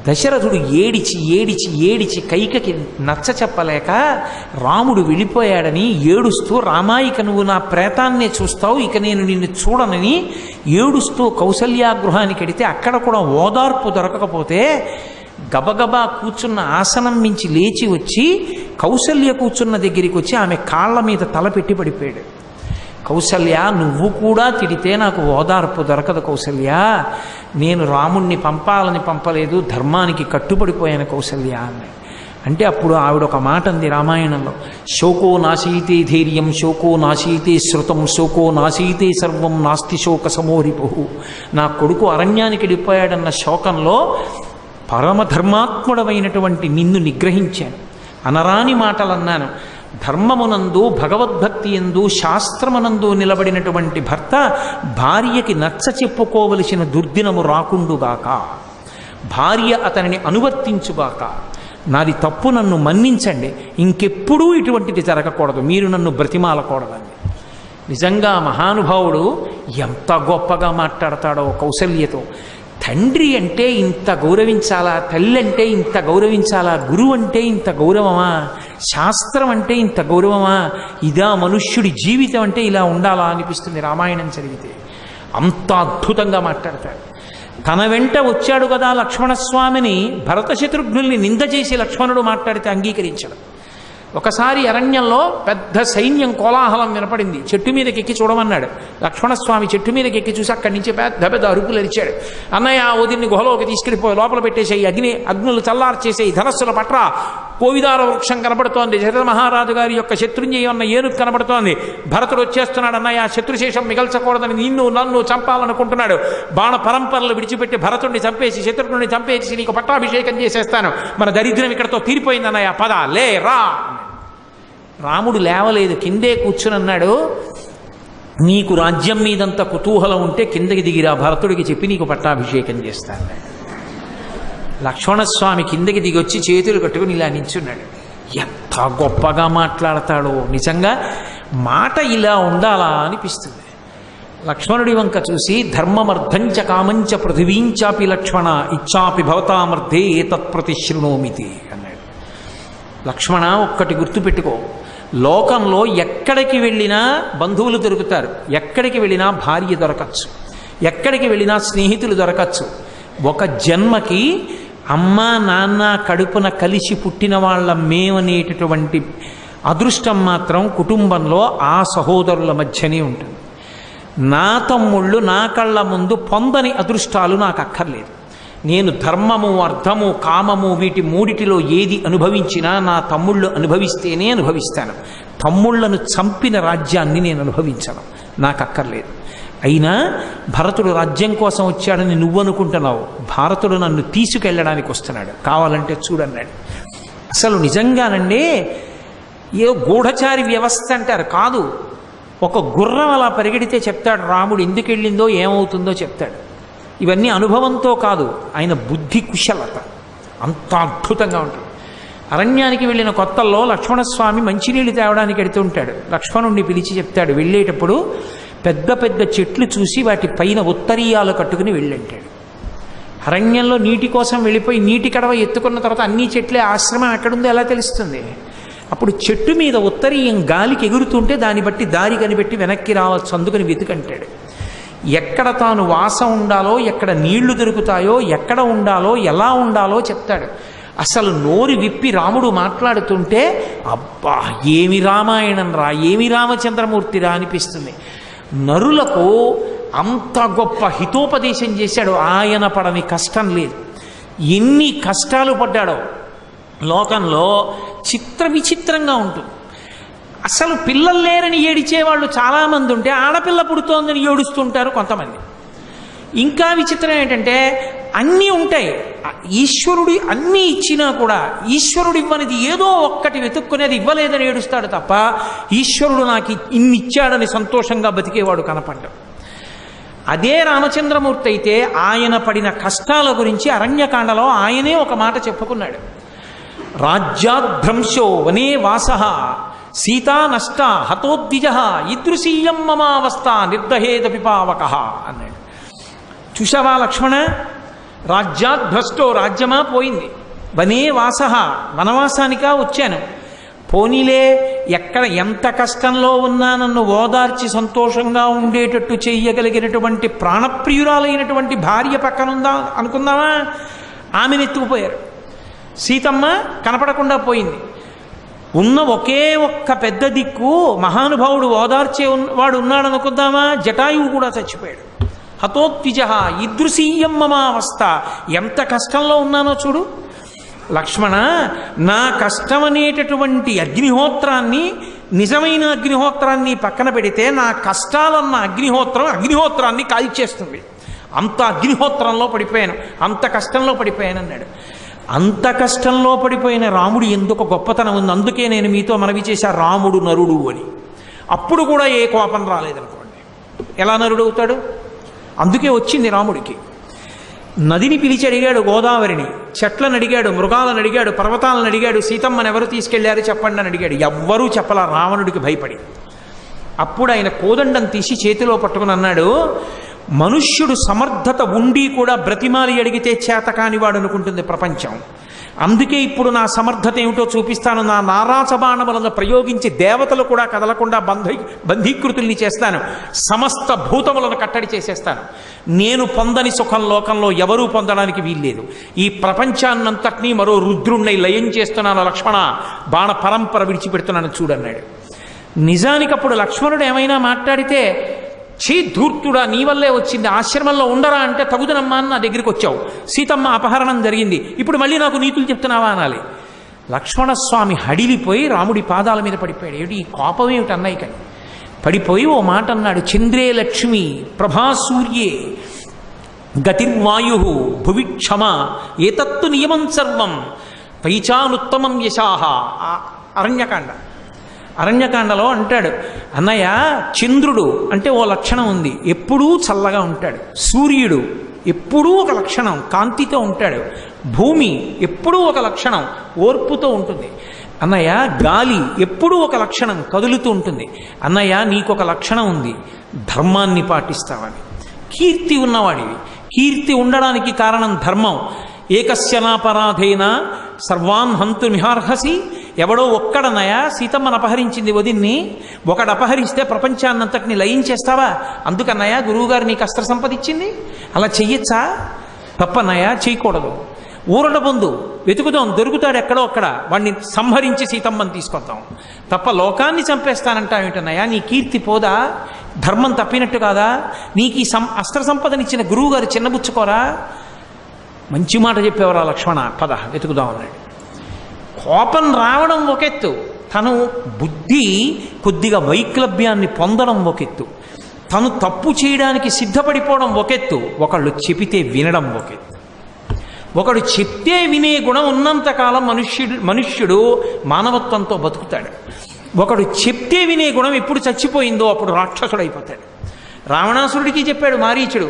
దశరథుడు ఏడిచి ఏడిచి ఏడిచి కైకకి నచ్చ చెప్పలేక రాముడు వెళ్ళిపోయాడని ఏడుస్తూ, రామాయిక నువ్వు నా ప్రేతాన్నే చూస్తావు, ఇక నేను నిన్ను చూడనని ఏడుస్తూ కౌసల్యాగృహానికి వెడితే అక్కడ కూడా ఓదార్పు దొరకకపోతే గబగబా కూర్చున్న ఆసనం మించి లేచి వచ్చి కౌసల్య కూర్చున్న దగ్గరికి వచ్చి ఆమె కాళ్ళ మీద తల పెట్టి పడిపోయాడు. కౌసల్య, నువ్వు కూడా తిడితే నాకు ఓదార్పు దొరకదు కౌసల్య, నేను రాముణ్ణి పంపాలని పంపలేదు, ధర్మానికి కట్టుబడిపోయాను కౌసల్య అని. అంటే అప్పుడు ఆవిడ ఒక మాట అంది రామాయణంలో, శోకో నాశీతే ధైర్యం, శోకో నాశీతే శృతం, శోకో నాశీతే సర్వం, నాస్తి శోక సమోరిపు. నా కొడుకు అరణ్యానికి వెళ్ళిపోయాడన్న శోకంలో పరమధర్మాత్ముడమైనటువంటి నిన్ను నిగ్రహించాను, అనరాని మాటలు అన్నాను. ధర్మమునందు, భగవద్భక్తి ఎందు, శాస్త్రమునందు నిలబడినటువంటి భర్త భార్యకి నచ్చ చెప్పుకోవలసిన దుర్దినము రాకుండుగాక, భార్య అతనిని అనువర్తించుగాక, నాది తప్పు, నన్ను మన్నించండి, ఇంకెప్పుడూ ఇటువంటిది జరగకూడదు, మీరు నన్ను బ్రతిమాలకూడదండి. నిజంగా మహానుభావుడు ఎంత గొప్పగా మాట్లాడతాడో కౌసల్యతో. తండ్రి అంటే ఇంత గౌరవించాలా, తల్లి అంటే ఇంత గౌరవించాలా, గురువు అంటే ఇంత గౌరవమా, శాస్త్రం అంటే ఇంత గౌరవమా, ఇదా మనుష్యుడి జీవితం అంటే ఇలా ఉండాలా అనిపిస్తుంది రామాయణం చదివితే. అంత అద్భుతంగా మాట్లాడతాడు. తన వెంట వచ్చాడు కదా లక్ష్మణస్వామిని, భరత శత్రుఘ్నుల్ని నింద చేసి లక్ష్మణుడు మాట్లాడితే అంగీకరించడం. ఒకసారి అరణ్యంలో పెద్ద సైన్యం కోలాహలం వినపడింది, చెట్టు మీదకి ఎక్కి చూడమన్నాడు. లక్ష్మణస్వామి చెట్టు మీదకి ఎక్కి చూసి అక్కడి నుంచి పెద్ద పెద్ద అరుపులు అరిచాడు. అన్నయ్య, వదిన్ని గుహలోకి తీసుకెళ్ళిపోయి లోపల పెట్టేసేయి, అగ్నులు చల్లార్చేసేయి, ధనస్సుల పట్ల కోవిదార వృక్షం కనబడుతోంది, జగత మహారాజు గారి యొక్క శత్రుంజయ ఉన్న ఏనుగు కనబడుతోంది, భరతుడు వచ్చేస్తున్నాడు, అన్నయ్య శత్రుశేషం మిగల్చకూడదని నిన్ను నన్ను చంపాలనుకుంటున్నాడు, బాణ పరంపరలు విడిచిపెట్టి భరతుడిని చంపేసి శత్రుఘ్నుడిని చంపేసి నీకు పట్టాభిషేకం చేసేస్తాను, మన దరిద్రం ఇక్కడతో తీరిపోయింది అన్నయ్య, పద లే రా. రాముడు లేవలేదు, కిందే కూర్చుని అన్నాడు, నీకు రాజ్యం మీదంత కుతూహలం ఉంటే కిందకి దిగిరా, భరతుడికి చెప్పి నీకు పట్టాభిషేకం చేస్తాను. లక్ష్మణస్వామి కిందకి దిగొచ్చి చేతులు కట్టుకుని ఇలా నించున్నాడు. ఎంత గొప్పగా మాట్లాడతాడో, నిజంగా మాట ఇలా ఉండాలా అనిపిస్తుంది. లక్ష్మణుడి వంక చూసి, ధర్మమర్థంచ కామంచ పృథివీంచాపి లక్ష్మణ ఇచ్చాపి భవతామర్థే తత్ప్రతిశృణోమితి అన్నాడు. లక్ష్మణ, ఒక్కటి గుర్తుపెట్టుకో, లోకంలో ఎక్కడికి వెళ్ళినా బంధువులు దొరుకుతారు, ఎక్కడికి వెళ్ళినా భార్య దొరకచ్చు, ఎక్కడికి వెళ్ళినా స్నేహితులు దొరకచ్చు. ఒక జన్మకి అమ్మ నాన్న కడుపున కలిసి పుట్టిన వాళ్ళ మేమనేటటువంటి అదృష్టం మాత్రం కుటుంబంలో ఆ సహోదరుల మధ్యనే ఉంటుంది. నా తమ్ముళ్ళు నా కళ్ళ ముందు పొందని అదృష్టాలు నాకు అక్కర్లేదు. నేను ధర్మము, అర్థము, కామము వీటి మూడిటిలో ఏది అనుభవించినా నా తమ్ముళ్ళు అనుభవిస్తేనే అనుభవిస్తాను. తమ్ముళ్లను చంపిన రాజ్యాన్ని నేను అనుభవించను, నాకు అక్కర్లేదు. అయినా భరతుడు రాజ్యం కోసం వచ్చాడని నువ్వు అనుకుంటున్నావు, భారతుడు నన్ను తీసుకెళ్ళడానికి వస్తున్నాడు, కావాలంటే చూడన్నాడు. అసలు నిజంగానండి ఏ గూఢచారి వ్యవస్థ అంటారు కాదు, ఒక గుర్రం అలా పరిగెడితే చెప్తాడు రాముడు, ఎందుకు వెళ్ళిందో ఏమవుతుందో చెప్తాడు. ఇవన్నీ అనుభవంతో కాదు, ఆయన బుద్ధి కుశలత అంత అద్భుతంగా ఉంటుంది. అరణ్యానికి వెళ్ళిన కొత్తల్లో లక్ష్మణస్వామి మంచినీళ్ళు తేవడానికి వెడుతుంటాడు. లక్ష్మణుణ్ణి పిలిచి చెప్తాడు, వెళ్ళేటప్పుడు పెద్ద పెద్ద చెట్లు చూసి వాటి పైన ఉత్తరీయాలు కట్టుకుని వెళ్ళంటాడు. అరణ్యంలో నీటి కోసం వెళ్ళిపోయి నీటి కడవ ఎత్తుకున్న తర్వాత అన్ని చెట్లే, ఆశ్రమం ఎక్కడుందో ఎలా తెలుస్తుంది? అప్పుడు చెట్టు మీద ఉత్తరీయం గాలికి ఎగురుతుంటే దాన్ని బట్టి దారి కనిపెట్టి వెనక్కి రావచ్చు, అందుకని వెతుకంటాడు. ఎక్కడ తాను వాసం ఉండాలో, ఎక్కడ నీళ్లు దొరుకుతాయో, ఎక్కడ ఉండాలో, ఎలా ఉండాలో చెప్తాడు. అసలు నోరు విప్పి రాముడు మాట్లాడుతుంటే అబ్బా ఏమి రామాయణం రా, ఏమి రామచంద్రమూర్తి రా అనిపిస్తుంది. నరులకు అంత గొప్ప హితోపదేశం చేశాడు. ఆయన పడని కష్టం లేదు, ఎన్ని కష్టాలు పడ్డాడో, లోకంలో చిత్ర విచిత్రంగా ఉంటుంది. అసలు పిల్లలు లేరని ఏడిచేవాళ్ళు చాలామంది ఉంటే ఆడపిల్ల పుడుతోందని ఏడుస్తుంటారు కొంతమంది. ఇంకా విచిత్రం ఏంటంటే అన్నీ ఉంటాయి, ఈశ్వరుడు అన్నీ ఇచ్చినా కూడా ఈశ్వరుడు ఇవ్వనిది ఏదో ఒక్కటి వెతుక్కునేది ఇవ్వలేదని ఏడుస్తాడు తప్ప ఈశ్వరుడు నాకు ఇన్ని ఇచ్చాడని సంతోషంగా బతికేవాడు కనపడ్డాడు. అదే రామచంద్రమూర్తి అయితే ఆయన పడిన కష్టాల గురించి అరణ్యకాండలో ఆయనే ఒక మాట చెప్పుకున్నాడు. రాజ్యాద్భ్రంశో వనే వాసః సీతా నష్ట హతోద్విజ ఈదృశీయం మమావస్థ నిర్దహేదపి పావకః అన్నాడు. చూశావా లక్ష్మణ, రాజ్యాద్భ్రష్టో రాజ్యమా పోయింది, వనే వాసః వనవాసానికా వచ్చాను, పోనీలే ఎక్కడ ఎంత కష్టంలో ఉన్నా నన్ను ఓదార్చి సంతోషంగా ఉండేటట్టు చెయ్యగలిగినటువంటి ప్రాణప్రియురాలైనటువంటి భార్య పక్కనుందా అనుకుందామా, ఆమెను ఎత్తుకుపోయారు. సీతమ్మ కనపడకుండా పోయింది. ఉన్న ఒకే ఒక్క పెద్ద దిక్కు మహానుభావుడు ఓదార్చే వాడు ఉన్నాడు అనుకుందామా, జటాయువు కూడా చచ్చిపోయాడు. హతోద్విజ ఈదృశీయం మమావస్థ, ఎంత కష్టంలో ఉన్నానో చూడు లక్ష్మణ. నా కష్టం అనేటటువంటి అగ్నిహోత్రాన్ని, నిజమైన అగ్నిహోత్రాన్ని పక్కన పెడితే నా కష్టాలన్న అగ్నిహోత్రాన్ని కాల్చేస్తుంది. అంత అగ్నిహోత్రంలో పడిపోయాను, అంత కష్టంలో పడిపోయాను అన్నాడు. అంత కష్టంలో పడిపోయిన రాముడు ఎందుకు గొప్పతనం ఉంది. అందుకే నేను మీతో మనవి చేశా రాముడు నరుడు అని. అప్పుడు కూడా ఏ కోపం రాలేదనుకోండి, ఎలా నరుడు అవుతాడు? అందుకే వచ్చింది రాముడికి. నదిని పిలిచి అడిగాడు గోదావరిని, చెట్లను అడిగాడు, మృగాలను అడిగాడు, పర్వతాలను అడిగాడు, సీతమ్మను ఎవరు తీసుకెళ్లారు చెప్పండి అని అడిగాడు. ఎవ్వరూ చెప్పలా రావణుడికి భయపడి. అప్పుడు ఆయన కోదండం తీసి చేతిలో పట్టుకుని అన్నాడు, మనుష్యుడు సమర్థత ఉండి కూడా బ్రతిమాలి అడిగితే చేతకానివాడు అనుకుంటుంది ప్రపంచం. అందుకే ఇప్పుడు నా సమర్థత ఏమిటో చూపిస్తాను. నా నారాచబాణములను ప్రయోగించి దేవతలు కూడా కదలకుండా బంధీకృతుల్ని చేస్తాను, సమస్త భూతములను కట్టడి చేసేస్తాను. నేను పొందని సుఖం లోకంలో ఎవరూ పొందడానికి వీల్లేదు. ఈ ప్రపంచాన్నంతటినీ మరో రుద్రుణ్ణి లయం చేస్తున్నాను లక్ష్మణ, బాణ పరంపర విడిచిపెడుతున్నాను చూడన్నాడు. నిజానికి అప్పుడు లక్ష్మణుడు ఏమైనా మాట్లాడితే, చీ ధూర్తుడా నీ వల్లే వచ్చింది, ఆశ్రమంలో ఉండరా అంటే తగుదనమ్మా అని నా దగ్గరికి వచ్చావు, సీతమ్మ అపహరణం జరిగింది, ఇప్పుడు మళ్ళీ నాకు నీతులు చెప్తున్నావా అనాలి. లక్ష్మణస్వామి హడిలిపోయి రాముడి పాదాల మీద పడిపోయాడు. ఏమిటి ఈ కోపం ఏమిటి అన్నయ్యకని పడిపోయి ఓ మాట అన్నాడు. చంద్రే లక్ష్మి ప్రభాసూర్యే గతిర్వాయు భువి క్షమ ఏతత్తు నియమం సర్వం వైచానుత్తమం యశాహ. అరణ్యకాండలో అంటాడు, అన్నయ్య చంద్రుడు అంటే ఓ లక్షణం ఉంది, ఎప్పుడూ చల్లగా ఉంటాడు. సూర్యుడు ఎప్పుడూ ఒక లక్షణం, కాంతితో ఉంటాడు. భూమి ఎప్పుడూ ఒక లక్షణం, ఓర్పుతో ఉంటుంది. అన్నయ్య గాలి ఎప్పుడూ ఒక లక్షణం, కదులుతూ ఉంటుంది. అన్నయ్య నీకొక లక్షణం ఉంది, ధర్మాన్ని పాటిస్తావని. కీర్తి ఉన్నవాడివి, కీర్తి ఉండడానికి కారణం ధర్మం. ఏకస్యనాపరాధేన సర్వాన్ హంతు మిహార్హసి. ఎవడో ఒక్కడనయా సీతమ్మను అపహరించింది వదిన్ని, ఒకడు అపహరిస్తే ప్రపంచాన్నంతటిని లయించేస్తావా? అందుకన్నయ్యా గురువుగారు నీకు అస్త్ర సంపద ఇచ్చింది, అలా చెయ్యొచ్చా? తప్పన్నయ్యా, చేయకూడదు. ఊరట పొందు వెతుకుదాం, దొరుకుతాడు ఎక్కడో అక్కడ, వాడిని సంహరించి సీతమ్మని తీసుకొద్దాం. తప్ప లోకాన్ని చంపేస్తానంటావేంటన్నయ్యా? నీ కీర్తి పోదా? ధర్మం తప్పినట్టు కాదా? నీకు ఈ అస్త్ర సంపదనిచ్చిన గురువుగారు చిన్నబుచ్చుకోరా? మంచి మాట చెప్పేవరా లక్ష్మణ, పద వెతుకుదాం అన్నాడు. కోపం రావడం ఒకెత్తు, తను బుద్ధి కొద్దిగా వైక్లభ్యాన్ని పొందడం ఒకెత్తు, తను తప్పు చేయడానికి సిద్ధపడిపోవడం ఒకెత్తు, ఒకళ్ళు చెబితే వినడం ఒకెత్తు. ఒకడు చెప్తే వినే గుణం ఉన్నంతకాలం మనుష్యుడు మానవత్వంతో బతుకుతాడు. ఒకడు చెప్తే వినే గుణం ఎప్పుడు చచ్చిపోయిందో అప్పుడు రాక్షసుడైపోతాడు. రావణాసురుడికి చెప్పాడు మారీచుడు,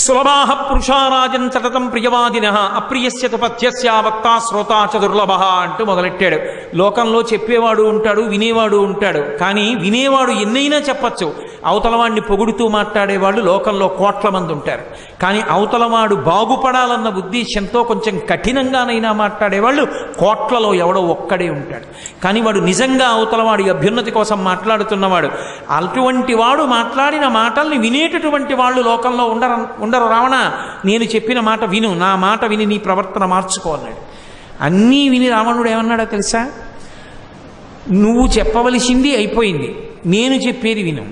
సులభాః పురుషారాజన్ సతతం ప్రియవాదినః అప్రియస్య పథ్యస్య వక్తా శ్రోతా చ దుర్లభః అంటూ మొదలెట్టాడు. లోకంలో చెప్పేవాడు ఉంటాడు, వినేవాడు ఉంటాడు. కానీ వినేవాడు ఎన్నైనా చెప్పచ్చు, అవతలవాడిని పొగుడుతూ మాట్లాడేవాళ్ళు లోకంలో కోట్ల మంది ఉంటారు. కానీ అవతలవాడు బాగుపడాలన్న ఉద్దేశంతో కొంచెం కఠినంగానైనా మాట్లాడేవాళ్ళు కోట్లలో ఎవడో ఒక్కడే ఉంటాడు. కానీ వాడు నిజంగా అవతలవాడి అభ్యున్నతి కోసం మాట్లాడుతున్నవాడు. అటువంటి వాడు మాట్లాడిన మాటల్ని వినేటటువంటి వాళ్ళు లోకంలో ఉండరు. రావణ, నేను చెప్పిన మాట విను, నా మాట విని నీ ప్రవర్తన మార్చుకో అన్నాడు. అన్నీ విని రావణుడు ఏమన్నాడో తెలుసా? నువ్వు చెప్పవలసింది అయిపోయింది, నేను చెప్పేది విను.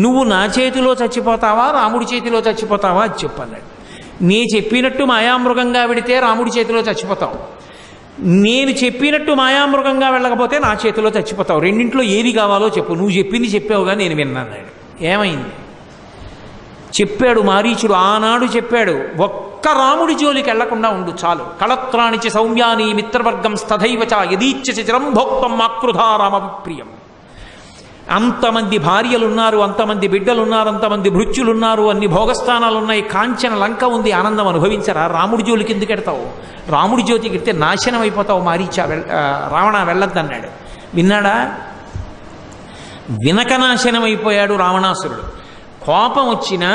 నువ్వు నా చేతిలో చచ్చిపోతావా రాముడి చేతిలో చచ్చిపోతావా అది చెప్పన్నాడు. నే చెప్పినట్టు మాయామృగంగా విడితే రాముడి చేతిలో చచ్చిపోతావు, నేను చెప్పినట్టు మాయామృగంగా వెళ్ళకపోతే నా చేతిలో చచ్చిపోతావు, రెండింట్లో ఏది కావాలో చెప్పు, నువ్వు చెప్పింది చెప్పావుగా నేను విన్నాను. ఏమైంది చెప్పాడు మారీచుడు, ఆనాడు చెప్పాడు, ఒక్క రాముడి జోలికి వెళ్లకుండా ఉండు చాలు. కళత్రాణిచి సౌమ్యాని మిత్రవర్గం స్తథైవచ యదీచ్ఛసి చిరం భోక్తం ఆకృధా రామ విప్రియం. అంతమంది భార్యలున్నారు, అంతమంది బిడ్డలున్నారు, అంతమంది భృత్యులున్నారు, అన్ని భోగస్థానాలున్నాయి, కాంచన లంక ఉంది, ఆనందం అనుభవించరా? రాముడి జోలికి ఎందుకు ఎడతావు? రాముడి జ్యోతికి ఎడితే నాశనం అయిపోతావు మారీచా, రావణ వెళ్ళొద్దన్నాడు. విన్నాడా? వినక నాశనం అయిపోయాడు రావణాసురుడు. కోపం వచ్చినా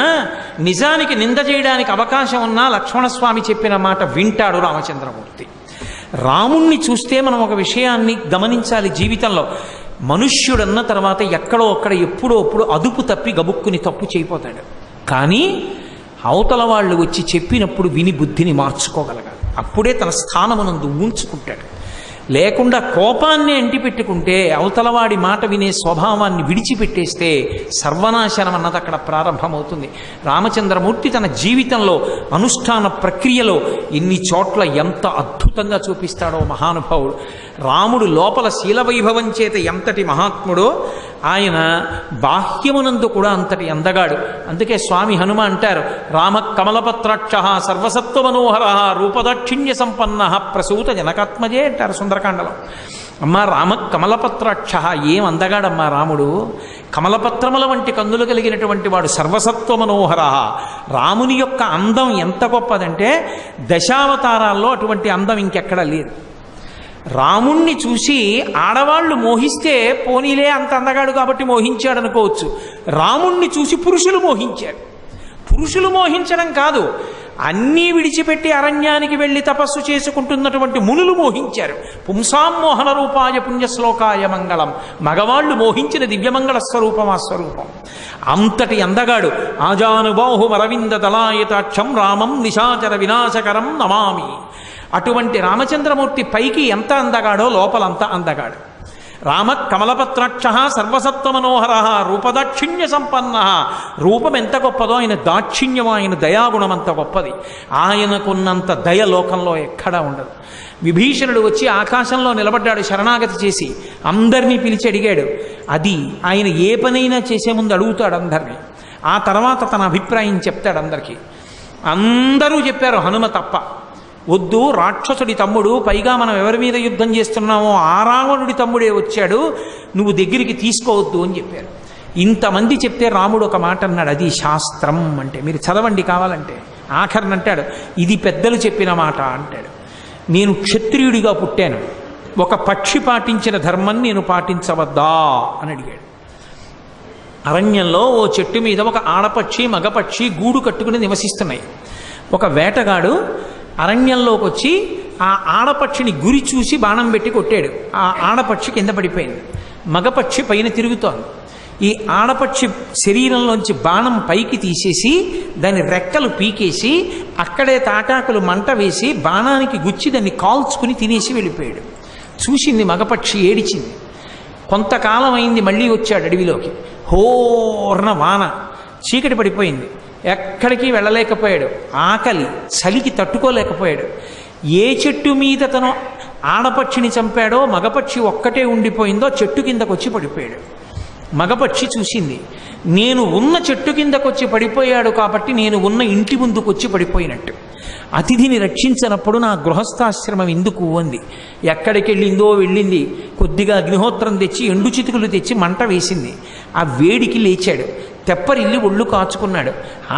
నిజానికి నింద చేయడానికి అవకాశం ఉన్నా లక్ష్మణస్వామి చెప్పిన మాట వింటాడు రామచంద్రమూర్తి. రాముణ్ణి చూస్తే మనం ఒక విషయాన్ని గమనించాలి జీవితంలో. మనుష్యుడన్న తర్వాత ఎక్కడో అక్కడ ఎప్పుడో అప్పుడు అదుపు తప్పి గబుక్కుని తప్పు చేయిపోతాడు. కానీ అవతల వాళ్ళు వచ్చి చెప్పినప్పుడు విని బుద్ధిని మార్చుకోగలగాలి. అప్పుడే తన స్థానమునందు ఉంచుకుంటాడు. లేకుండా కోపాన్ని అంటిపెట్టుకుంటే, అవతలవాడి మాట వినే స్వభావాన్ని విడిచిపెట్టేస్తే సర్వనాశనం అన్నది అక్కడ ప్రారంభమవుతుంది. రామచంద్రమూర్తి తన జీవితంలో అనుష్ఠాన ప్రక్రియలో ఎన్ని చోట్ల ఎంత అద్భుతంగా చూపిస్తాడో మహానుభావుడు. రాముడు లోపల శీలవైభవం చేత ఎంతటి మహాత్ముడో ఆయన బాహ్యమునందు కూడా అంతటి అందగాడు. అందుకే స్వామి హనుమ అంటారు, రామ కమలపత్రాక్ష సర్వసత్వమనోహర రూపదాక్షిణ్య సంపన్న ప్రసూత జనకాత్మజే అంటారు సుందరకాండలో. అమ్మ రామ కమలపత్రాక్ష, ఏం అందగాడమ్మా రాముడు. కమలపత్రముల వంటి కన్నులు కలిగినటువంటి వాడు, సర్వసత్వమనోహర. రాముని యొక్క అందం ఎంత గొప్పదంటే దశావతారాల్లో అటువంటి అందం ఇంకెక్కడా లేదు. రాముణ్ణి చూసి ఆడవాళ్లు మోహిస్తే పోనీలే అంత అందగాడు కాబట్టి మోహించాడు అనుకోవచ్చు. రాముణ్ణి చూసి పురుషులు మోహించారు. పురుషులు మోహించడం కాదు, అన్నీ విడిచిపెట్టి అరణ్యానికి వెళ్ళి తపస్సు చేసుకుంటున్నటువంటి మునులు మోహించారు. పుంసామోహన రూపాయ పుణ్యశ్లోకాయ మంగళం. మగవాళ్లు మోహించిన దివ్యమంగళ స్వరూపం ఆ స్వరూపం. అంతటి అందగాడు. ఆజానుబాహు అరవింద దళాయతాక్షం రామం నిశాచర వినాశకరం నమామి. అటువంటి రామచంద్రమూర్తి పైకి ఎంత అందగాడో లోపలంత అందగాడు. రామ కమలపత్రాక్ష సర్వసత్వమనోహర రూపదాక్షిణ్య సంపన్న. రూపం ఎంత గొప్పదో ఆయన దాక్షిణ్యం, ఆయన దయాగుణం అంత గొప్పది. ఆయనకున్నంత దయ లోకంలో ఎక్కడా ఉండదు. విభీషణుడు వచ్చి ఆకాశంలో నిలబడ్డాడు శరణాగతి చేసి, అందరినీ పిలిచి అడిగాడు. అది ఆయన ఏ పనైనా చేసే ముందు అడుగుతాడు అందరినీ, ఆ తర్వాత తన అభిప్రాయం చెప్తాడు అందరికీ. అందరూ చెప్పారు, హనుమ తప్ప. వద్దు, రాక్షసుడి తమ్ముడు, పైగా మనం ఎవరి మీద యుద్ధం చేస్తున్నామో ఆ రావణుడి తమ్ముడే వచ్చాడు, నువ్వు దగ్గరికి తీసుకోవద్దు అని చెప్పారు. ఇంతమంది చెప్తే రాముడు ఒక మాట అన్నాడు, అది శాస్త్రం అంటే. మీరు చదవండి కావాలంటే. ఆఖరినంటాడు, ఇది పెద్దలు చెప్పిన మాట అంటాడు. నేను క్షత్రియుడిగా పుట్టాను, ఒక పక్షి పాటించిన ధర్మం నేను పాటించవద్దా అని అడిగాడు. అరణ్యంలో ఓ చెట్టు మీద ఒక ఆడపక్షి మగపక్షి గూడు కట్టుకుని నివసిస్తున్నాయి. ఒక వేటగాడు అరణ్యంలోకి వచ్చి ఆ ఆడపక్షిని గురి చూసి బాణం పెట్టి కొట్టాడు. ఆ ఆడపక్షి కింద పడిపోయింది. మగపక్షి పైన తిరుగుతోంది. ఈ ఆడపక్షి శరీరంలోంచి బాణం పైకి తీసేసి దాని రెక్కలు పీకేసి అక్కడే తాటాకులు మంట వేసి బాణానికి గుచ్చి దాన్ని కాల్చుకుని తినేసి వెళ్ళిపోయాడు. చూసింది మగపక్షి, ఏడిచింది. కొంతకాలం అయింది, మళ్ళీ వచ్చాడు అడవిలోకి. హోర్న వాన, చీకటి పడిపోయింది, ఎక్కడికి వెళ్ళలేకపోయాడు. ఆకలి చలికి తట్టుకోలేకపోయాడు. ఏ చెట్టు మీద తను ఆడపక్షిని చంపాడో మగపక్షి ఒక్కటే ఉండిపోయిందో చెట్టు కిందకు వచ్చి పడిపోయాడు. మగపక్షి చూసింది, నేను ఉన్న చెట్టు కిందకు వచ్చి పడిపోయాడు కాబట్టి నేను ఉన్న ఇంటి ముందుకు వచ్చి పడిపోయినట్టు. అతిథిని రక్షించినప్పుడు నా గృహస్థాశ్రమం ఎందుకు అంది. ఎక్కడికి వెళ్ళింది. కొద్దిగా అగ్నిహోత్రం తెచ్చి ఎండు చితుకులు తెచ్చి మంట వేసింది. ఆ వేడికి లేచాడు, తెప్పరిల్లి ఒళ్ళు కాచుకున్నాడు,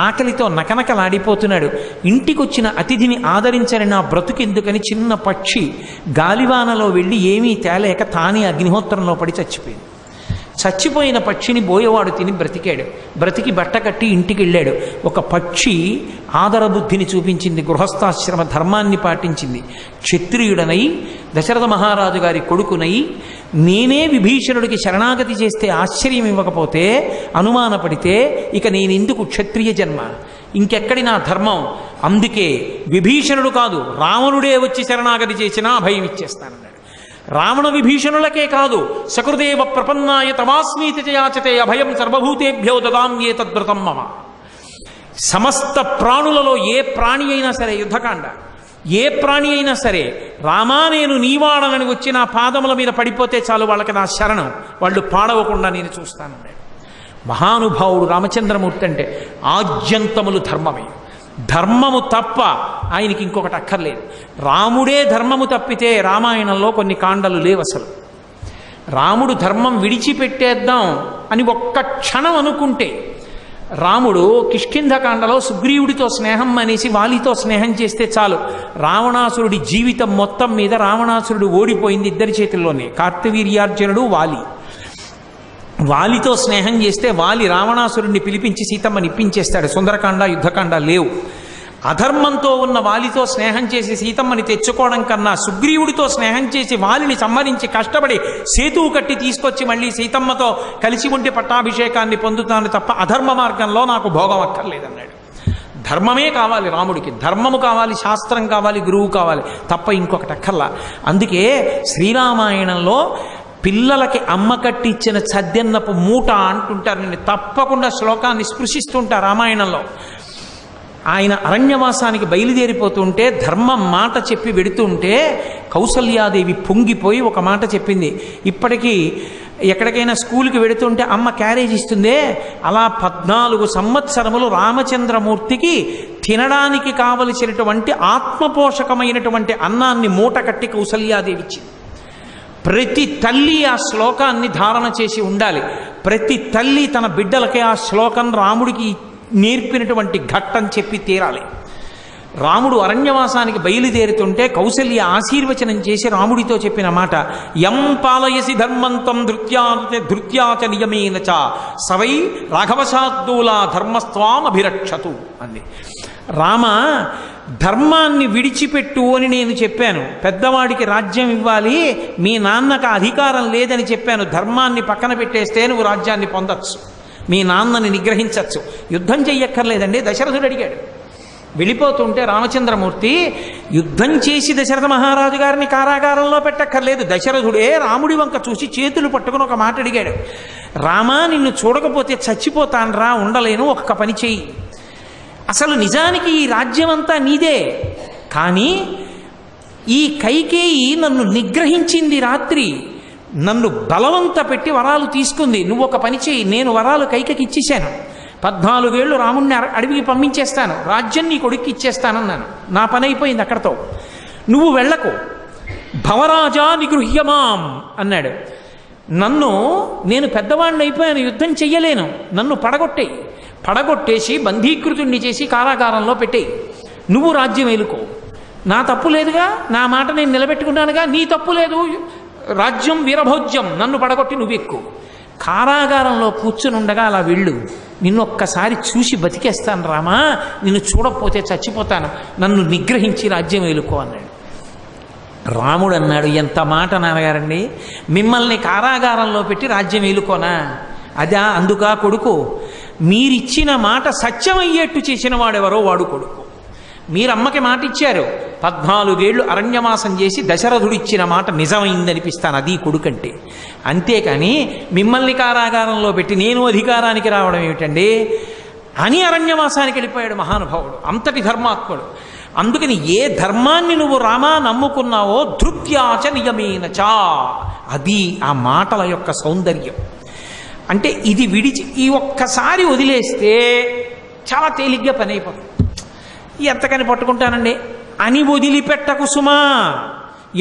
ఆకలితో నకనకలాడిపోతున్నాడు. ఇంటికొచ్చిన అతిథిని ఆదరించని నా బ్రతుకెందుకని చిన్న పక్షి గాలివానలో వెళ్ళి ఏమీ తేలేక తానే అగ్నిహోత్రంలో పడి చచ్చిపోయింది. చచ్చిపోయిన పక్షిని బోయవాడు తిని బ్రతికాడు. బ్రతికి బట్ట కట్టి ఇంటికి వెళ్ళాడు. ఒక పక్షి ఆదరబుద్ధిని చూపించింది, గృహస్థాశ్రమ ధర్మాన్ని పాటించింది. క్షత్రియుడనై దశరథ మహారాజు గారి కొడుకునై నేనే విభీషణుడికి శరణాగతి చేస్తే ఆశ్చర్యం ఇవ్వకపోతే, అనుమానపడితే ఇక నేనెందుకు క్షత్రియ జన్మ, ఇంకెక్కడి నా ధర్మం. అందుకే విభీషణుడు కాదు రావణుడే వచ్చి శరణాగతి చేసినా అభయం ఇచ్చేస్తానన్నాడు. రావణ విభీషణులకే కాదు, సకృదేవ ప్రపన్నాయ తమాస్మీతి యాచతే అభయం సర్వభూతేభ్యో దదామ్యే తద్వ్రతం మమ. సమస్త ప్రాణులలో ఏ ప్రాణి అయినా సరే, యుద్ధకాండ ఏ ప్రాణి అయినా సరే రామా నేను నీవాడనని వచ్చి నా పాదముల మీద పడిపోతే చాలు, వాళ్ళకి నా శరణం, వాళ్ళు పాడవకుండా నేను చూస్తానన్నాడు. మహానుభావుడు రామచంద్రమూర్తి అంటే ఆద్యంతములు ధర్మమే. ధర్మము తప్ప ఆయనకి ఇంకొకటి అక్కర్లేదు. రాముడే ధర్మము తప్పితే రామాయణంలో కొన్ని కాండలు లేవు అసలు. రాముడు ధర్మం విడిచిపెట్టేద్దాం అని ఒక్క క్షణం అనుకుంటే, రాముడు కిష్కింధకాండలో సుగ్రీవుడితో స్నేహం అనేసి వాలితో స్నేహం చేస్తే చాలు, రావణాసురుడి జీవితం మొత్తం మీద రావణాసురుడు ఓడిపోయింది ఇద్దరి చేతుల్లోనే. కార్తవీర్యార్జునుడు వాలితో స్నేహం చేస్తే వాలి రావణాసురుడిని పిలిపించి సీతమ్మని ఇప్పించేస్తాడు. సుందరకాండ యుద్ధకాండ లేవు. అధర్మంతో ఉన్న వాలితో స్నేహం చేసి సీతమ్మని తెచ్చుకోవడం కన్నా సుగ్రీవుడితో స్నేహం చేసి వాలిని సంహరించి కష్టపడి సేతువు కట్టి తీసుకొచ్చి మళ్ళీ సీతమ్మతో కలిసి ఉంటే పట్టాభిషేకాన్ని పొందుతాను తప్ప అధర్మ మార్గంలో నాకు భోగం అక్కర్లేదన్నాడు. ధర్మమే కావాలి రాముడికి, ధర్మము కావాలి, శాస్త్రం కావాలి, గురువు కావాలి, తప్ప ఇంకొకటి అక్కర్లా. అందుకే శ్రీరామాయణంలో పిల్లలకి అమ్మ కట్టించిన సద్దెన్నపు మూట అంటుంటారు. నేను తప్పకుండా శ్లోకాన్ని స్పృశిస్తుంటారు రామాయణంలో. ఆయన అరణ్యవాసానికి బయలుదేరిపోతుంటే ధర్మం మాట చెప్పి వెడుతుంటే కౌసల్యాదేవి పొంగిపోయి ఒక మాట చెప్పింది. ఇప్పటికీ ఎక్కడికైనా స్కూల్కి వెడుతుంటే అమ్మ క్యారేజ్ ఇస్తుందే, అలా 14 సంవత్సరములు రామచంద్రమూర్తికి తినడానికి కావలసినటువంటి ఆత్మపోషకమైనటువంటి అన్నాన్ని మూట కట్టి కౌసల్యాదేవి ఇచ్చింది. ప్రతి తల్లి ఆ శ్లోకాన్ని ధారణ చేసి ఉండాలి. ప్రతి తల్లి తన బిడ్డలకి ఆ శ్లోకం రాముడికి నేర్పినటువంటి ఘట్టం చెప్పి తీరాలి. రాముడు అరణ్యవాసానికి బయలుదేరుతుంటే కౌసల్య ఆశీర్వచనం చేసి రాముడితో చెప్పిన మాట, యం పాలయసి ధర్మంతం ధృత్యాచ నియమేన చ సవై రాఘవశార్దూలా ధర్మస్వామభిరక్షతు అంది. రామ, ధర్మాన్ని విడిచిపెట్టు అని నేను చెప్పాను. పెద్దవాడికి రాజ్యం ఇవ్వాలి, మీ నాన్నకు అధికారం లేదని చెప్పాను. ధర్మాన్ని పక్కన పెట్టేస్తే నువ్వు రాజ్యాన్ని పొందొచ్చు, మీ నాన్నని నిగ్రహించవచ్చు, యుద్ధం చెయ్యక్కర్లేదండి. దశరథుడు అడిగాడు. వెళ్ళిపోతుంటే రామచంద్రమూర్తి, యుద్ధం చేసి దశరథ మహారాజు గారిని కారాగారంలో పెట్టక్కర్లేదు. దశరథుడే రాముడి వంక చూసి చేతులు పట్టుకుని ఒక మాట అడిగాడు, రామా నిన్ను చూడకపోతే చచ్చిపోతాన్రా, ఉండలేను, ఒక్క పని చెయ్యి. అసలు నిజానికి ఈ రాజ్యమంతా నీదే, కానీ ఈ కైకేయి నన్ను నిగ్రహించింది రాత్రి, నన్ను బలవంత పెట్టి వరాలు తీసుకుంది. నువ్వు ఒక పని చేయి, నేను వరాలు కైకకి ఇచ్చేశాను. 14 ఏళ్ళు రాముణ్ణి అడవికి పంపించేస్తాను, రాజ్యం నీ కొడుక్కి ఇచ్చేస్తానన్నాను. నా పని అయిపోయింది అక్కడతో. నువ్వు వెళ్ళకు, భవరాజా నిగృహ్యమాం అన్నాడు. నేను పెద్దవాడిని అయిపోయాను, యుద్ధం చెయ్యలేను, నన్ను పడగొట్టేసి బంధీకృతుణ్ణి చేసి కారాగారంలో పెట్టేయి. నువ్వు రాజ్యం ఏలుకో, నా తప్పు లేదుగా, నా మాట నేను నిలబెట్టుకున్నానుగా, నీ తప్పు లేదు, రాజ్యం వీరభోజ్యం, నన్ను పడగొట్టి నువ్వు ఎక్కువ. కారాగారంలో కూర్చునుండగా అలా వెళ్ళు, నిన్ను ఒక్కసారి చూసి బతికేస్తాను రామా, నిన్ను చూడకపోతే చచ్చిపోతాను, నన్ను నిగ్రహించి రాజ్యం ఏలుకో అన్నాడు. రాముడు అన్నాడు, ఎంత మాట నాన్నగారండి, మిమ్మల్ని కారాగారంలో పెట్టి రాజ్యం ఏలుకోనా? అదా అందుకా కొడుకు, మీరిచ్చిన మాట సత్యమయ్యేట్టు చేసిన వాడెవరో వాడు కొడుకు. మీరమ్మకి మాట ఇచ్చారు, 14 ఏళ్ళు అరణ్యవాసం చేసి దశరథుడు ఇచ్చిన మాట నిజమైందనిపిస్తాను, అది కొడుకంటే. అంతేకాని మిమ్మల్ని కారాగారంలో పెట్టి నేను అధికారానికి రావడం ఏమిటండి అని అరణ్యవాసానికి వెళ్ళిపోయాడు మహానుభావుడు, అంతటి ధర్మాత్ముడు. అందుకని ఏ ధర్మాన్ని నువ్వు రామా నమ్ముకున్నావో ధృత్యాచ నియమేనచా, అది ఆ మాటల యొక్క సౌందర్యం. అంటే ఇది విడిచి ఈ ఒక్కసారి వదిలేస్తే చాలా తేలిగ్గా పని అయిపోతుంది. ఎంతకని పట్టుకుంటానండి అని వదిలిపెట్టకు సుమా,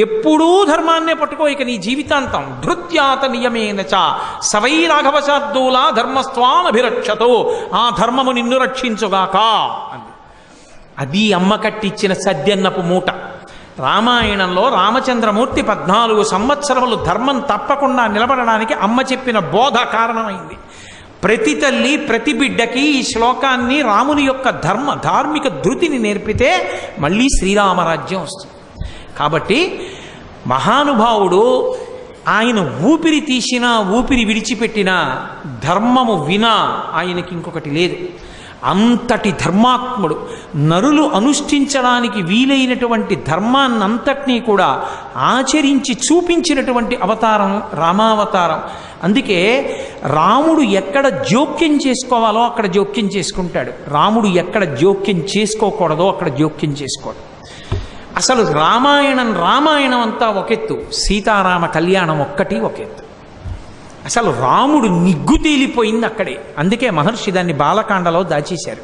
ఎప్పుడూ ధర్మాన్నే పట్టుకో ఇక నీ జీవితాంతం. ధృత్యాత నియమేనచ సవై రాఘవశార్దూలా ధర్మస్వామభిరక్షతో, ఆ ధర్మము నిన్ను రక్షించుగాక అని. అది అమ్మ కట్టించిన సద్యన్నపు మూట. రామాయణంలో రామచంద్రమూర్తి 14 సంవత్సరములు ధర్మం తప్పకుండా నిలబడడానికి అమ్మ చెప్పిన బోధ కారణమైంది. ప్రతి తల్లి ప్రతి బిడ్డకి ఈ శ్లోకాన్ని రాముని యొక్క ధార్మిక ధృతిని నేర్పితే మళ్ళీ శ్రీరామరాజ్యం వస్తుంది. కాబట్టి మహానుభావుడు ఆయన ఊపిరి తీసినా ఊపిరి విడిచిపెట్టినా ధర్మము వినా ఆయనకి ఇంకొకటి లేదు. అంతటి ధర్మాత్ముడు, నరులు అనుష్ఠించడానికి వీలైనటువంటి ధర్మాన్నంతటినీ కూడా ఆచరించి చూపించినటువంటి అవతారం రామావతారం. అందుకే రాముడు ఎక్కడ జోక్యం చేసుకోవాలో అక్కడ జోక్యం చేసుకుంటాడు, రాముడు ఎక్కడ జోక్యం చేసుకోకూడదో అక్కడ జోక్యం చేసుకోడు. అసలు రామాయణం అంతా ఒకెత్తు, సీతారామ కళ్యాణం ఒక్కటి ఒకెత్తు. అసలు రాముడు నిగ్గు తేలిపోయింది అక్కడే. అందుకే మహర్షి దాన్ని బాలకాండలో దాచేశారు,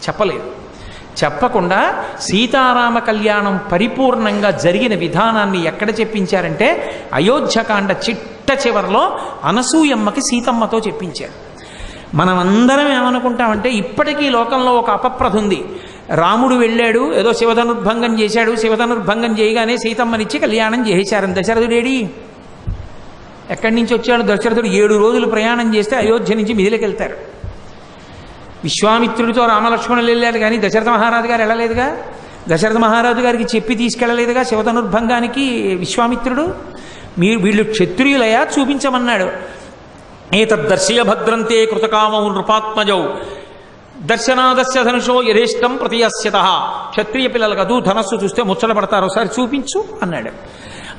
చెప్పలేదు. చెప్పకుండా సీతారామ కళ్యాణం పరిపూర్ణంగా జరిగిన విధానాన్ని ఎక్కడ చెప్పించారంటే అయోధ్యకాండ చిట్ట చివరిలో అనసూయమ్మకి సీతమ్మతో చెప్పించారు. మనమందరం ఏమనుకుంటామంటే ఇప్పటికీ లోకంలో ఒక అపప్రథ ఉంది. రాముడు వెళ్ళాడు, ఏదో శివధనుర్భంగం చేశాడు, శివధనుర్భంగం చేయగానే సీతమ్మనిచ్చి కళ్యాణం చేశారని. దశరథుడేడి? ఎక్కడి నుంచి వచ్చాడు దశరథుడు? 7 రోజులు ప్రయాణం చేస్తే అయోధ్య నుంచి మిదిలికి వెళ్తారు. విశ్వామిత్రుడితో రామలక్ష్మణులు వెళ్ళారు, కానీ దశరథ మహారాజు గారు వెళ్ళలేదుగా. దశరథ మహారాజు గారికి చెప్పి తీసుకెళ్ళలేదుగా శివధనుర్భంగానికి విశ్వామిత్రుడు. వీళ్ళు క్షత్రియులయా చూపించమన్నాడు. ఏతద్దర్శయ భద్రంతే కృతకామౌ నృపాత్మజౌ దర్శనాదస్య ధనుషో యథేష్టం ప్రతియస్యత. క్షత్రియ పిల్లలు కదూ, ధనస్సు చూస్తే ముచ్చట పడతారు, ఒకసారి చూపించు అన్నాడు.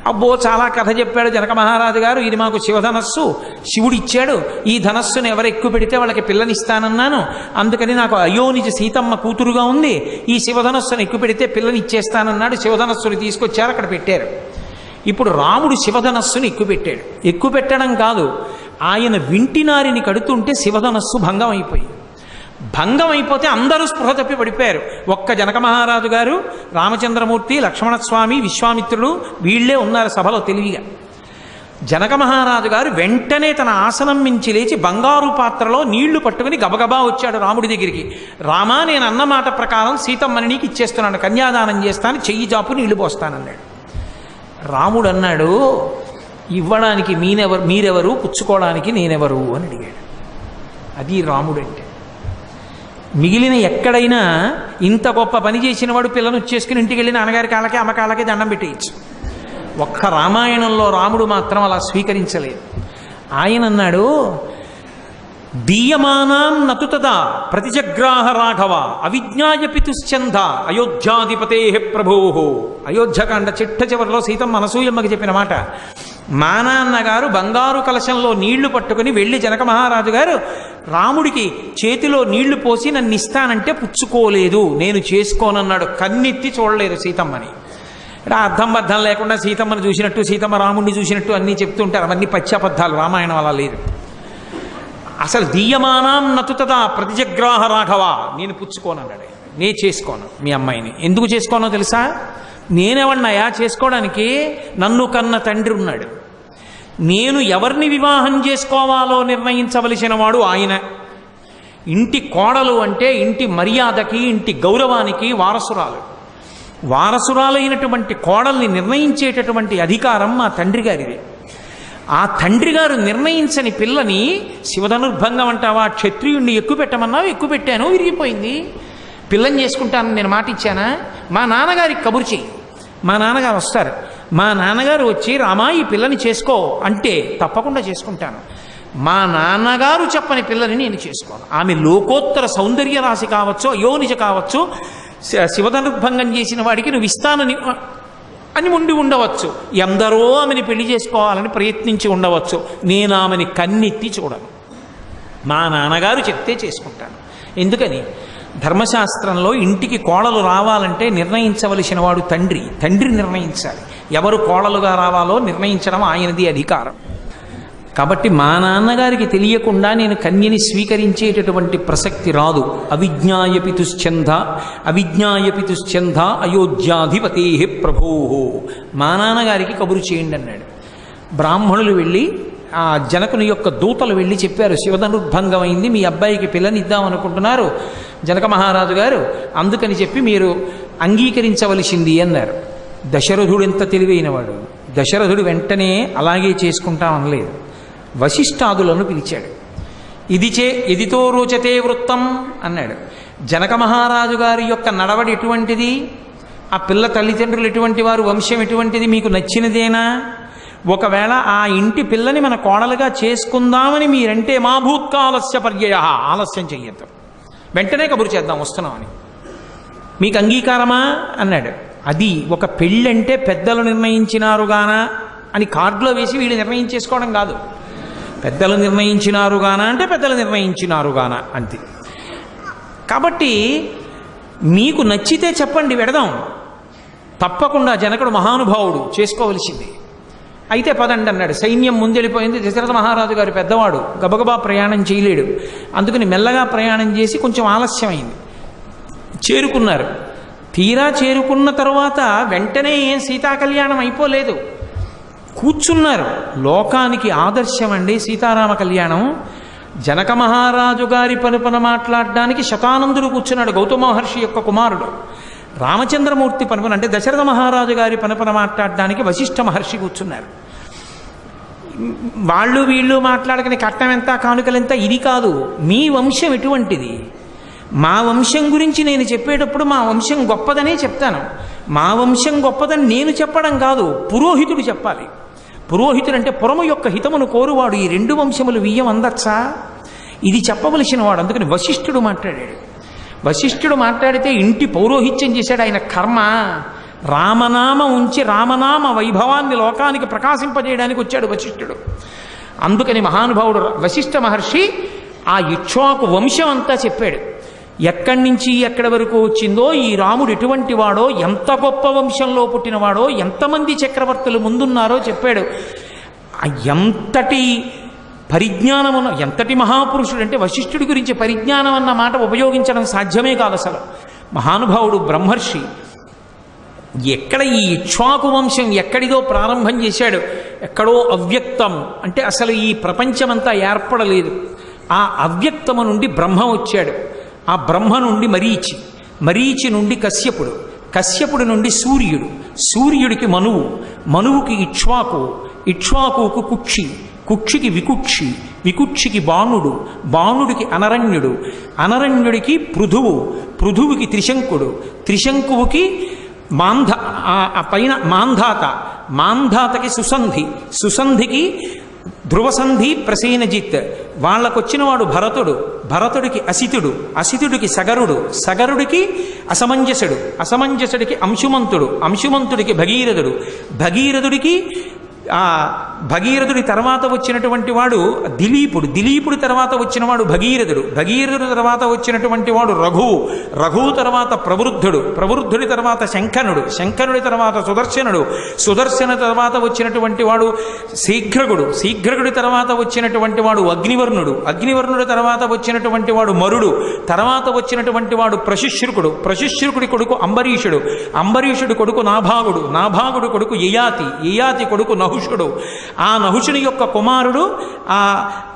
అబ్బో చాలా కథ చెప్పాడు జనక మహారాజు గారు. ఇది మాకు శివధనస్సు, శివుడు ఇచ్చాడు. ఈ ధనస్సును ఎవరు ఎక్కువ పెడితే వాళ్ళకి పిల్లనిస్తానన్నాను, అందుకని నాకు అయోనిజ సీతమ్మ కూతురుగా ఉంది. ఈ శివధనస్సును ఎక్కువ పెడితే పిల్లని ఇచ్చేస్తానన్నాడు. శివధనస్సుని తీసుకొచ్చారు, అక్కడ పెట్టారు. ఇప్పుడు రాముడు శివధనస్సుని ఎక్కువ పెట్టాడు. ఎక్కువ పెట్టడం కాదు, ఆయన వింటినారిని కడుతుంటే శివధనస్సు భంగం అయిపోయింది. భంగం అయిపోతే అందరూ స్పృహ తప్పి పడిపోయారు. ఒక్క జనక మహారాజు గారు, రామచంద్రమూర్తి, లక్ష్మణస్వామి, విశ్వామిత్రుడు వీళ్లే ఉన్నారు సభలో తెలివిగా. జనక మహారాజు గారు వెంటనే తన ఆసనం మించి లేచి బంగారు పాత్రలో నీళ్లు పట్టుకుని గబగబా వచ్చాడు రాముడి దగ్గరికి. రామా, నేను అన్న మాట ప్రకారం సీతమ్మని నీకు ఇచ్చేస్తున్నాను, కన్యాదానం చేస్తాను, చెయ్యి జాపు నీళ్లు పోస్తానన్నాడు. రాముడు అన్నాడు, ఇవ్వడానికి మీరెవరు, పుచ్చుకోవడానికి నేనెవరు అని అడిగాడు. అది రాముడు అంటే. మిగిలిన ఎక్కడైనా ఇంత గొప్ప పని చేసిన వాడు పిల్లను వచ్చేసుకుని ఇంటికి వెళ్ళి నాన్నగారి కాళ్ళకి అమ్మ కాళ్ళకి దండం పెట్టేయచ్చు. ఒక్క రామాయణంలో రాముడు మాత్రం అలా స్వీకరించలేదు. ఆయన అన్నాడు, దీయమానాం నతు తదా ప్రతిజగ్రాహ రాఘవ అవిజ్ఞాయ పితుశ్చంద అయోధ్యాధిపతే ప్రభో. అయోధ్యకాండ చిట్ట చివరిలో సీతమ్మ అనసూయమ్మకి చెప్పిన మాట. మా నాన్నగారు బంగారు కలశంలో నీళ్లు పట్టుకుని వెళ్ళి జనక మహారాజు గారు రాముడికి చేతిలో నీళ్లు పోసి నన్ను ఇస్తానంటే పుచ్చుకోలేదు, నేను చేసుకోనన్నాడు. కన్నెత్తి చూడలేదు సీతమ్మని. ఇక్కడ అర్థం బద్ధం లేకుండా సీతమ్మని చూసినట్టు, సీతమ్మ రాముడిని చూసినట్టు అన్నీ చెప్తుంటారు. అవన్నీ పశ్చాబద్ధాలు, రామాయణం అలా లేదు. అసలు దీయమానాం నతుతదా ప్రతిజగ్రాహ రాఘవ, నేను పుచ్చుకోనన్నాడు. నేను చేసుకోను మీ అమ్మాయిని. ఎందుకు చేసుకోనో తెలుసా? నేనెవన్నయా చేసుకోవడానికి? నన్ను కన్న తండ్రి ఉన్నాడు. నేను ఎవరిని వివాహం చేసుకోవాలో నిర్ణయించవలసిన వాడు ఆయన. ఇంటి కోడలు అంటే ఇంటి మర్యాదకి, ఇంటి గౌరవానికి వారసురాలు. వారసురాలైనటువంటి కోడల్ని నిర్ణయించేటటువంటి అధికారం మా తండ్రి గారిది. ఆ తండ్రి గారు నిర్ణయించని పిల్లని శివధనుర్భంగం అంటావా? క్షత్రియుణ్ణి ఎక్కువ పెట్టమన్నావు, ఎక్కువ పెట్టాను, విరిగిపోయింది. పిల్లని చేసుకుంటానని నేను మాట ఇచ్చానా? మా నాన్నగారికి కబురు చెయ్యి. మా నాన్నగారు వస్తారు. మా నాన్నగారు వచ్చి రామా ఈ పిల్లని చేసుకో అంటే తప్పకుండా చేసుకుంటాను. మా నాన్నగారు చెప్పని పిల్లని నేను చేసుకోను. ఆమె లోకోత్తర సౌందర్య రాశి కావచ్చు, అయోనిజ కావచ్చు, శివధనుర్భంగం చేసిన వాడికి నువ్వు ఇస్తానని అని ఉండి ఉండవచ్చు. ఎందరో ఆమెని పెళ్లి చేసుకోవాలని ప్రయత్నించి ఉండవచ్చు. నేను ఆమెని కన్నెత్తి చూడను. మా నాన్నగారు చెప్తే చేసుకుంటాను. ఎందుకని? ధర్మశాస్త్రంలో ఇంటికి కోడలు రావాలంటే నిర్ణయించవలసిన వాడు తండ్రి. తండ్రి నిర్ణయించాలి. ఎవరు కోడలుగా రావాలో నిర్ణయించడం ఆయనది అధికారం. కాబట్టి మా నాన్నగారికి తెలియకుండా నేను కన్యని స్వీకరించేటటువంటి ప్రసక్తి రాదు. అవిజ్ఞాయ పితుశ్చంద అయోధ్యాధిపతే ప్రభో. మా నాన్నగారికి కబురు చేయండి అన్నాడు. బ్రాహ్మణులు వెళ్ళి, ఆ జనకుని యొక్క దూతలు వెళ్ళి చెప్పారు, శివధనుర్భంగమైంది, మీ అబ్బాయికి పిల్లనిద్దామనుకుంటున్నారు జనక మహారాజు గారు, అందుకని చెప్పి మీరు అంగీకరించవలసింది అన్నారు. దశరథుడు ఎంత తెలివైనవాడు. దశరథుడు వెంటనే అలాగే చేసుకుంటామనలేదు. వశిష్ఠాదులను పిలిచాడు. ఇదితో రోచతే వృత్తం అన్నాడు. జనక మహారాజు గారి యొక్క నడవడి ఎటువంటిది, ఆ పిల్ల తల్లిదండ్రులు ఎటువంటి వారు, వంశం ఎటువంటిది, మీకు నచ్చినదేనా? ఒకవేళ ఆ ఇంటి పిల్లని మన కోడలుగా చేసుకుందామని మీరంటే మా భూత్కాలస్య పర్యయ, ఆలస్యం చెయ్యొద్దు, వెంటనే కబురు చేద్దాం వస్తున్నామని. మీకు అంగీకారమా అన్నాడు. అది ఒక పెళ్ళంటే పెద్దలు నిర్ణయించినారుగానా అని కార్డులో వేసి వీళ్ళు నిర్ణయించేసుకోవడం కాదు. పెద్దలు నిర్ణయించినారుగానా అంటే పెద్దలు నిర్ణయించినారుగానా అంతే. కాబట్టి మీకు నచ్చితే చెప్పండి, పెడదాం, తప్పకుండా జనకుడు మహానుభావుడు, చేసుకోవలసింది. అయితే పదండి అన్నాడు. సైన్యం ముందెళ్ళిపోయింది. దశరథ మహారాజు గారు పెద్దవాడు, గబగబా ప్రయాణం చేయలేడు. అందుకని మెల్లగా ప్రయాణం చేసి కొంచెం ఆలస్యమైంది. చేరుకున్నారు. తీరా చేరుకున్న తర్వాత వెంటనే ఏం సీతా కళ్యాణం అయిపోలేదు. కూర్చున్నారు. లోకానికి ఆదర్శం అండి సీతారామ కళ్యాణం. జనక మహారాజు గారి పనుపన మాట్లాడడానికి శతానందుడు కూర్చున్నాడు, గౌతమ మహర్షి యొక్క కుమారుడు. రామచంద్రమూర్తి పనుపన అంటే దశరథ మహారాజు గారి పనుపన మాట్లాడడానికి వశిష్ఠ మహర్షి కూర్చున్నారు. వాళ్ళు వీళ్ళు మాట్లాడకని కట్నం ఎంత కానుకలెంత ఇది కాదు. మీ వంశం ఎటువంటిది, మా వంశం గురించి నేను చెప్పేటప్పుడు మా వంశం గొప్పదనే చెప్తాను. మా వంశం గొప్పదని నేను చెప్పడం కాదు, పురోహితుడు చెప్పాలి. పురోహితుడు అంటే పురము యొక్క హితమును కోరువాడు. ఈ రెండు వంశములు వియ్యం అందచ్చా, ఇది చెప్పవలసిన వాడు. అందుకని వశిష్ఠుడు మాట్లాడాడు. వశిష్ఠుడు మాట్లాడితే ఇంటి పౌరోహిత్యం చేశాడు. ఆయన కర్మ రామనామ ఉంచి రామనామ వైభవాన్ని లోకానికి ప్రకాశింపజేయడానికి వచ్చాడు వశిష్ఠుడు. అందుకని మహానుభావుడు వశిష్ఠ మహర్షి ఆ ఇక్ష్వాకు వంశం అంతా చెప్పాడు. ఎక్కడి నుంచి ఎక్కడి వరకు వచ్చిందో, ఈ రాముడు ఎటువంటి వాడో, ఎంత గొప్ప వంశంలో పుట్టినవాడో, ఎంతమంది చక్రవర్తులు ముందున్నారో చెప్పాడు. ఎంతటి పరిజ్ఞానం ఉన్న, ఎంతటి మహాపురుషుడు అంటే వశిష్ఠుడి గురించి పరిజ్ఞానం అన్న మాట ఉపయోగించడం సాధ్యమే కాదు అసలు. మహానుభావుడు బ్రహ్మర్షి. ఎక్కడ ఈ ఇక్ష్వాకు వంశం ఎక్కడిదో ప్రారంభం చేశాడు. ఎక్కడో అవ్యక్తం అంటే అసలు ఈ ప్రపంచమంతా ఏర్పడలేదు. ఆ అవ్యక్తము నుండి బ్రహ్మ వచ్చాడు. ఆ బ్రహ్మ నుండి మరీచి, మరీచి నుండి కశ్యపుడు, కశ్యపుడి నుండి సూర్యుడు, సూర్యుడికి మనువు, మనువుకి ఇక్ష్వాకు, ఇక్ష్వాకుకు కుక్షి, కుక్షికి వికుక్షి, వికుక్షికి బాణుడు, బాణుడికి అనరణ్యుడు, అనరణ్యుడికి పృథువు, పృథువుకి త్రిశంకుడు, త్రిశంకువుకి పైన మాంధాత, మాంధాతకి సుసంధి, సుసంధికి ధ్రువసంధి ప్రసేనజిత్, వాళ్ళకొచ్చినవాడు భరతుడు, భరతుడికి అసితుడు, అసితుడికి సగరుడు, సగరుడికి అసమంజసుడు, అసమంజసుడికి అంశుమంతుడు, అంశుమంతుడికి భగీరథుడు, భగీరథుడికి భగీరథుడి తర్వాత వచ్చినటువంటి వాడు దిలీపుడు, దిలీపుడి తర్వాత వచ్చినవాడు భగీరథుడు, భగీరథుడి తర్వాత వచ్చినటువంటి వాడు రఘువు, రఘువు తర్వాత ప్రవృద్ధుడు, ప్రవృద్ధుడి తర్వాత శంఖనుడు, శంఖనుడి తర్వాత సుదర్శనుడు, సుదర్శన తర్వాత వచ్చినటువంటి వాడు శీఘ్రగుడు, శీఘ్రగుడి తర్వాత వచ్చినటువంటి వాడు అగ్నివర్ణుడు, అగ్నివర్ణుడి తర్వాత వచ్చినటువంటి వాడు మరుడు, తర్వాత వచ్చినటువంటి వాడు ప్రశుశ్రుకుడు, ప్రశుశ్రుకుడి కొడుకు అంబరీషుడు, అంబరీషుడి కొడుకు నాభాగుడు, నాభాగుడు కొడుకు యయాతి, యయాతి కొడుకు నహుషుడు, ఆ నహుషుని యొక్క కుమారుడు ఆ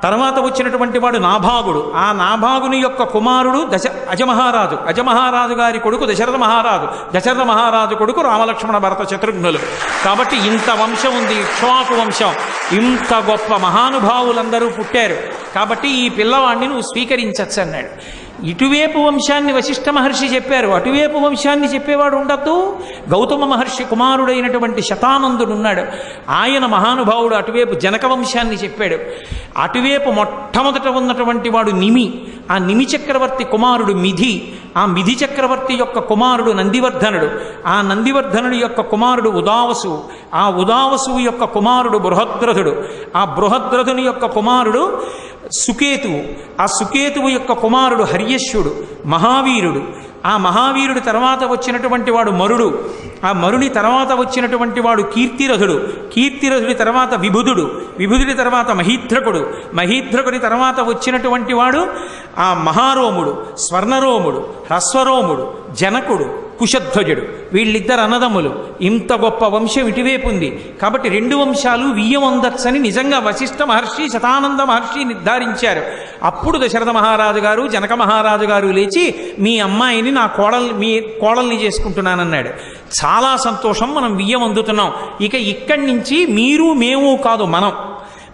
తర్వాత వచ్చినటువంటి వాడు నాభాగుడు, ఆ నాభాగుని యొక్క కుమారుడు అజమహారాజు, అజమహారాజు గారి కొడుకు దశరథ మహారాజు, దశరథ మహారాజు కొడుకు రామలక్ష్మణ భరత శత్రుఘ్నులు. కాబట్టి ఇంత వంశం ఉంది, ఇక్ష్వాకు వంశం. ఇంత గొప్ప మహానుభావులందరూ పుట్టారు. కాబట్టి ఈ పిల్లవాడిని నువ్వు స్వీకరించచ్చు అన్నాడు. ఇటువైపు వంశాన్ని వశిష్ఠ మహర్షి చెప్పారు, అటువైపు వంశాన్ని చెప్పేవాడు ఉండద్దు. గౌతమ మహర్షి కుమారుడైనటువంటి శతానందుడు ఉన్నాడు, ఆయన మహానుభావుడు అటువైపు జనక వంశాన్ని చెప్పాడు. అటువైపు మొట్టమొదట ఉన్నటువంటి వాడు నిమి, ఆ నిమి చక్రవర్తి కుమారుడు మిథి, ఆ మిథి చక్రవర్తి యొక్క కుమారుడు నందివర్ధనుడు, ఆ నందివర్ధనుడి యొక్క కుమారుడు ఉదావసు, ఆ ఉదావసువు యొక్క కుమారుడు బృహద్రథుడు, ఆ బృహద్రథుని యొక్క కుమారుడు సుకేతువు, ఆ సుకేతువు యొక్క కుమారుడు హర్యశ్వుడు, మహావీరుడు, ఆ మహావీరుడి తర్వాత వచ్చినటువంటి వాడు మరుడు, ఆ మరుని తర్వాత వచ్చినటువంటి వాడు కీర్తిరథుడు, కీర్తిరథుడి తర్వాత విభుదుడు, విభుదుడి తర్వాత మహీధ్రకుడు, మహీధ్రకుడి తర్వాత వచ్చినటువంటి వాడు ఆ మహారోముడు, స్వర్ణరోముడు, హ్రస్వరోముడు, జనకుడు, కుశధ్వజుడు. వీళ్ళిద్దరు అన్నదమ్ములు. ఇంత గొప్ప వంశం ఇటువైపు ఉంది. కాబట్టి రెండు వంశాలు వియ్యం అందచ్చని నిజంగా వశిష్ఠ మహర్షి, శతానంద మహర్షి నిర్ధారించారు. అప్పుడు దశరథ మహారాజు గారు, జనక మహారాజు గారు లేచి మీ అమ్మాయిని మీ కోడల్ని చేసుకుంటున్నానన్నాడు. చాలా సంతోషం, మనం వియ్యం అందుతున్నాం. ఇక ఇక్కడి నుంచి మీరు మేము కాదు మనం,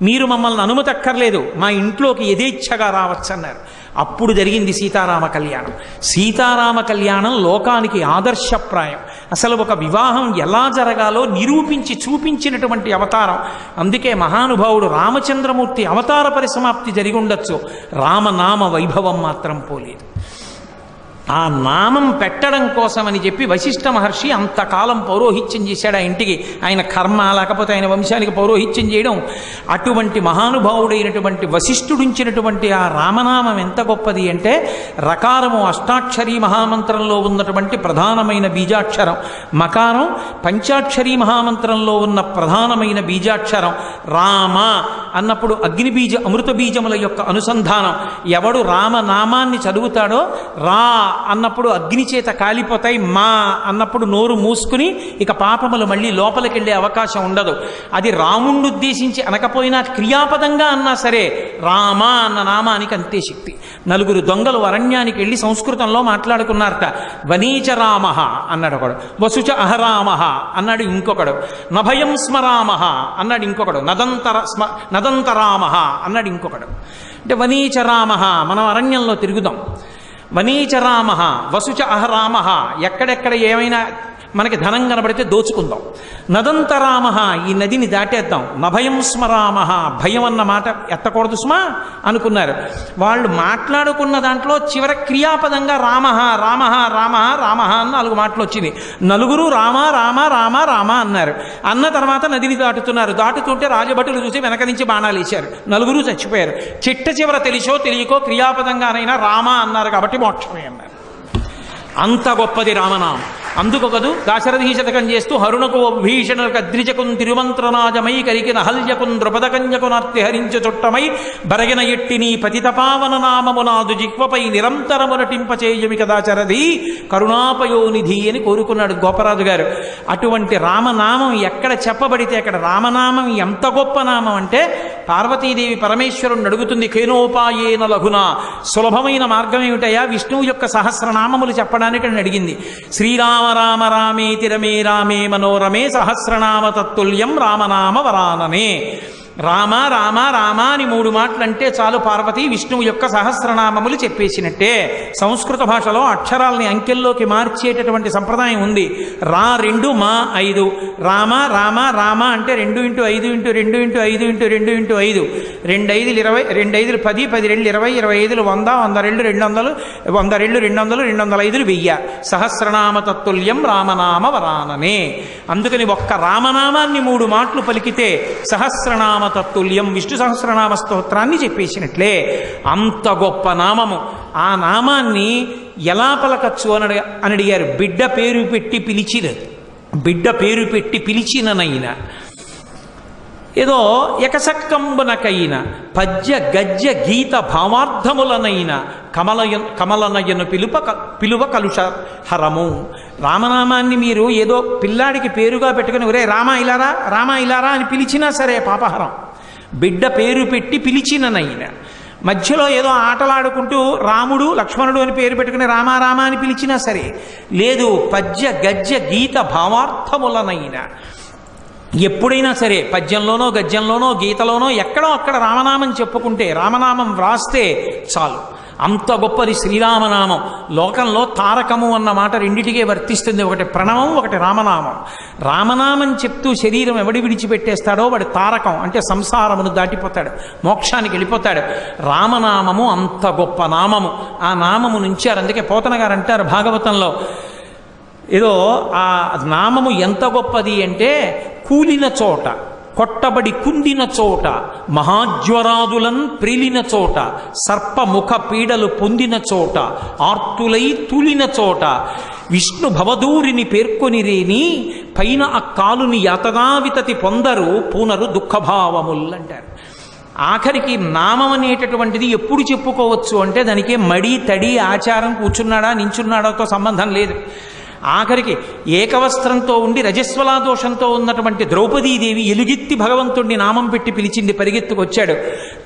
మీరు మమ్మల్ని అనుమతి అక్కర్లేదు, మా ఇంట్లోకి యథేచ్ఛగా రావచ్చన్నారు. అప్పుడు జరిగింది సీతారామ కళ్యాణం. సీతారామ కళ్యాణం లోకానికి ఆదర్శప్రాయం. అసలు ఒక వివాహం ఎలా జరగాలో నిరూపించి చూపించినటువంటి అవతారం. అందుకే మహానుభావుడు రామచంద్రమూర్తి అవతార పరిసమాప్తి జరిగి ఉండొచ్చు, రామనామ వైభవం మాత్రం పోలేదు. ఆ నామం పెట్టడం కోసమని చెప్పి వశిష్ఠ మహర్షి అంతకాలం పౌరోహిత్యం చేశాడు ఆ ఇంటికి. ఆయన కర్మ, లేకపోతే ఆయన వంశానికి పౌరోహిత్యం చేయడం. అటువంటి మహానుభావుడైనటువంటి వశిష్ఠుడించినటువంటి ఆ రామనామం ఎంత గొప్పది అంటే, రకారము అష్టాక్షరీ మహామంత్రంలో ఉన్నటువంటి ప్రధానమైన బీజాక్షరం, మకారం పంచాక్షరీ మహామంత్రంలో ఉన్న ప్రధానమైన బీజాక్షరం. రామ అన్నప్పుడు అగ్నిబీజ అమృత బీజముల యొక్క అనుసంధానం. ఎవడు రామనామాన్ని చదువుతాడో రా అన్నప్పుడు అగ్ని చేత కాలిపోతాయి, మా అన్నప్పుడు నోరు మూసుకుని ఇక పాపములు మళ్ళీ లోపలికి వెళ్ళే అవకాశం ఉండదు. అది రాముణ్ణి ఉద్దేశించి అనకపోయినా క్రియాపదంగా అన్నా సరే రామ అన్న నామానికి అంతే శక్తి. నలుగురు దొంగలు అరణ్యానికి వెళ్ళి సంస్కృతంలో మాట్లాడుకున్నారట. వనీచ రామ అన్నాడు ఒకడు, వసుచ అహరామ అన్నాడు ఇంకొకడు, నభయం స్మరామ అన్నాడు ఇంకొకడు, నదంతరామ అన్నాడు ఇంకొకడు. అంటే వనీచ రామ, మనం అరణ్యంలో తిరుగుదాం. వనీచ రామ వసుచ అహరామ, ఎక్కడెక్కడ ఏమైనా మనకి ధనం కనబడితే దోచుకుందాం. నదంతరామ, ఈ నదిని దాటేద్దాం. నభయం స్మరామ, భయం అన్న మాట ఎత్తకూడదు స్మా అనుకున్నారు. వాళ్ళు మాట్లాడుకున్న దాంట్లో చివరి క్రియాపదంగా రామ రామ రామ రామ అని 4 మాటలు వచ్చింది. నలుగురు రామ రామ రామ రామ అన్నారు. అన్న తర్వాత నదిని దాటుతున్నారు. దాటుతుంటే రాజభటులు చూసి వెనక నుంచి బాణాలు వేశారు. నలుగురు చచ్చిపోయారు. చిట్ట చివర తెలిసో తెలియకో క్రియాపదంగానైనా రామ అన్నారు కాబట్టి మోక్షమే అన్నారు. అంత గొప్పది రామనామం. అందుకు కదూ దాశరథీ శతకం చేస్తూ హరుణకు భీషణకు అద్రిజకున్ తిరుమంత్రనాజమై కరికిన హల్యకున్ ద్రుపదకన్యకునార్తి హరించు చుట్టమై బరగిన ఎట్టి నీ పతితపావన నామమునాదు జిహ్వపై నిరంతరము నటింపచేయమి కదాచరథి కరుణాపయోనిధి అని కోరుకున్నాడు గోపరాజు గారు. అటువంటి రామనామం ఎక్కడ చెప్పబడితే అక్కడ రామనామం ఎంత గొప్ప నామం అంటే, పార్వతీదేవి పరమేశ్వరుణ్ణి అడుగుతుంది, కేనోపాయేన లఘునా, సులభమైన మార్గం ఏమిటయా విష్ణువు యొక్క సహస్రనామములు చెప్పడానికి అని అడిగింది. శ్రీరామ రామ రామేతి రమే రామే మనోరమే సహస్రనామ తత్తుల్యం రామనామ వరాననే. రామ రామ రామ అని 3 మాటలు అంటే చాలు, పార్వతి విష్ణువు యొక్క సహస్రనామములు చెప్పేసినట్టే. సంస్కృత భాషలో అక్షరాలని అంకెల్లోకి మార్చేటటువంటి సంప్రదాయం ఉంది. రా 2 మా 5, రామ రామ రామ అంటే 2 × 5 × 2 × 5 × 2 × 5, 2 5 20, 2 5 10, 10 2 20, 25 100, 100 2 200, 100 2 200, 205 1000. సహస్రనామ తత్తుల్యం రామనామ వరాననే. అందుకని ఒక్క రామనామాన్ని 3 మాటలు పలికితే సహస్రనామ తత్తుల్యం విష్ణు సహస్రనామ స్తోత్రాన్ని చెప్పేసినట్లే. అంత గొప్ప నామము. ఆ నామాన్ని ఎలా పలకచ్చు అని అడిగారు. బిడ్డ పేరు పెట్టి పిలిచిననైనా, ఏదో ఎకసక్కంబునకైన పద్య గద్య గీత భావార్థములనైన కమలనయను పిలువ కలుష హరము. రామనామాన్ని మీరు ఏదో పిల్లాడికి పేరుగా పెట్టుకుని ఒరే రామా ఇలారా రామా ఇలారా అని పిలిచినా సరే పాపహరం. బిడ్డ పేరు పెట్టి పిలిచిననైనా, మధ్యలో ఏదో ఆటలాడుకుంటూ రాముడు లక్ష్మణుడు అని పేరు పెట్టుకుని రామా రామా అని పిలిచినా సరే, లేదు పద్య గద్య గీత భావార్థములనైనా, ఎప్పుడైనా సరే పద్యంలోనో గద్యంలోనో గీతలోనో ఎక్కడో అక్కడ రామనామం చెప్పుకుంటే, రామనామం వ్రాస్తే చాలు. అంత గొప్పది శ్రీరామనామం. లోకంలో తారకము అన్న మాట రెండిటికే వర్తిస్తుంది. ఒకటి ప్రణవం, ఒకటి రామనామం. రామనామం చెప్తూ శరీరం ఎవడి విడిచిపెట్టేస్తాడో వాడు తారకం, అంటే సంసారమును దాటిపోతాడు, మోక్షానికి వెళ్ళిపోతాడు. రామనామము అంత గొప్ప నామము. ఆ నామము నుంచి అందుకే పోతన గారు అంటారు భాగవతంలో, ఏదో ఆ నామము ఎంత గొప్పది అంటే, కూలిన చోట, కొట్టబడి కుందిన చోట, మహాజ్వరాదులన్ ప్రిలిన చోట, సర్పముఖ పీడలు పొందిన చోట, ఆర్తులై తులిన చోట, విష్ణు భవదూరిని పేర్కొని రేని పైన అక్కాలుని యతనావితతి పొందరు పూనరు దుఃఖభావముల్ అంటారు. ఆఖరికి నామం అనేటటువంటిది ఎప్పుడు చెప్పుకోవచ్చు అంటే, దానికి మడి తడి ఆచారం కూర్చున్నాడా నించున్నాడాతో సంబంధం లేదు. ఆఖరికి ఏకవస్త్రంతో ఉండి రజస్వలా దోషంతో ఉన్నటువంటి ద్రౌపదీదేవి ఎలుగెత్తి భగవంతుడిని నామం పెట్టి పిలిచింది, పరిగెత్తుకొచ్చాడు.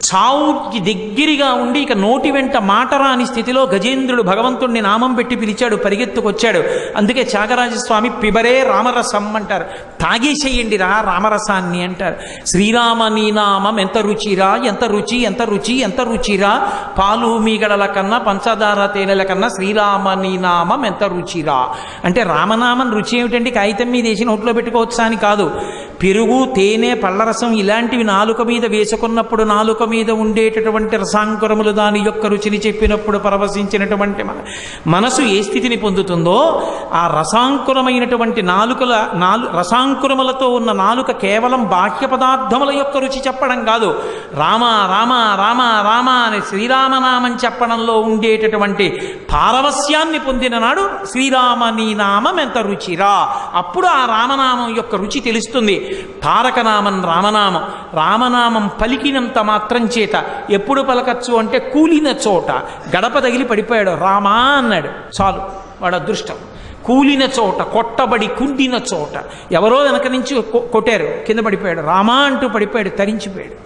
చావుకి దగ్గరగా ఉండి ఇక నోటి వెంట మాట రాని స్థితిలో గజేంద్రుడు భగవంతుడిని నామం పెట్టి పిలిచాడు, పరిగెత్తుకొచ్చాడు. అందుకే త్యాగరాజస్వామి పిబరే రామరసం అంటారు, తాగేసేయండి రా రామరసాన్ని అంటారు. శ్రీరామ నీ నామం ఎంత రుచిరా, ఎంత రుచి ఎంత రుచి ఎంత రుచిరా, పాలు మీగడల కన్నా పంచదార తేనెల కన్నా శ్రీరామ నీ నామం ఎంత రుచిరా. అంటే రామనామం రుచి ఏమిటండి, కాగితం మీద వేసి నోట్లో పెట్టుకోవచ్చా అని కాదు. పెరుగు, తేనె, పళ్ళరసం ఇలాంటివి నాలుక మీద వేసుకున్నప్పుడు నాలుక మీద ఉండేటటువంటి రసాంకురములు దాని యొక్క రుచిని చెప్పినప్పుడు పరవశించినటువంటి మనసు ఏ స్థితిని పొందుతుందో ఆ రసాంకురమైనటువంటి రసాంకురములతో ఉన్న నాలుక కేవలం బాహ్య పదార్థముల యొక్క రుచి చెప్పడం కాదు, రామ రామ రామ రామ అని శ్రీరామనామం చెప్పడంలో ఉండేటటువంటి పారవస్యాన్ని పొందిన నాడు శ్రీరామ నీ నామం ఎంత రుచిరా, అప్పుడు ఆ రామనామం యొక్క రుచి తెలుస్తుంది. తారకనామం రామనామం. రామనామం పలికినంత మాత్రం చేత ఎప్పుడు పలకచ్చు అంటే కూలిన చోట గడప తగిలి పడిపోయాడు, రామా అన్నాడు చాలు, వాడు అదృష్టం. కూలిన చోట, కొట్టబడి కుండిన చోట, ఎవరో వెనక నుంచి కొట్టారు, కింద పడిపోయాడు, రామా అంటూ పడిపోయాడు, తరించిపోయాడు.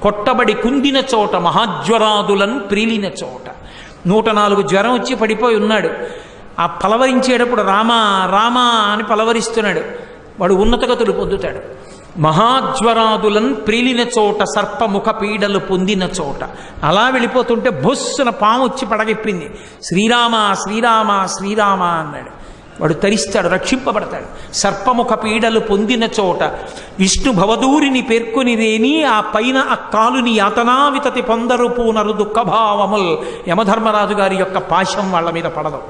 కొట్టబడి కుందిన చోట, మహాజ్వరాదులను ప్రీలిన చోట, 104 జ్వరం వచ్చి పడిపోయి ఉన్నాడు. ఆ పలవరించేటప్పుడు రామా రామా అని పలవరిస్తున్నాడు, వాడు ఉన్నతగతులు పొందుతాడు. మహాజ్వరాదులను ప్రీలిన చోట, సర్పముఖ పీడలు పొందిన చోట. అలా వెళ్ళిపోతుంటే బొస్సున పాము వచ్చి పడగెప్పింది, శ్రీరామ శ్రీరామ శ్రీరామ అన్నాడు. వాడు తరిస్తాడు, రక్షింపబడతాడు. సర్పముఖ పీడలు పొందిన చోట విష్ణు భవదూరిని పేర్కొని రేని, ఆ పైన అక్కాలుని యాతనావితతి పొందరు పూనరు దుఃఖభావముల్. యమధర్మరాజు గారి యొక్క పాశం వాళ్ళ మీద పడదు.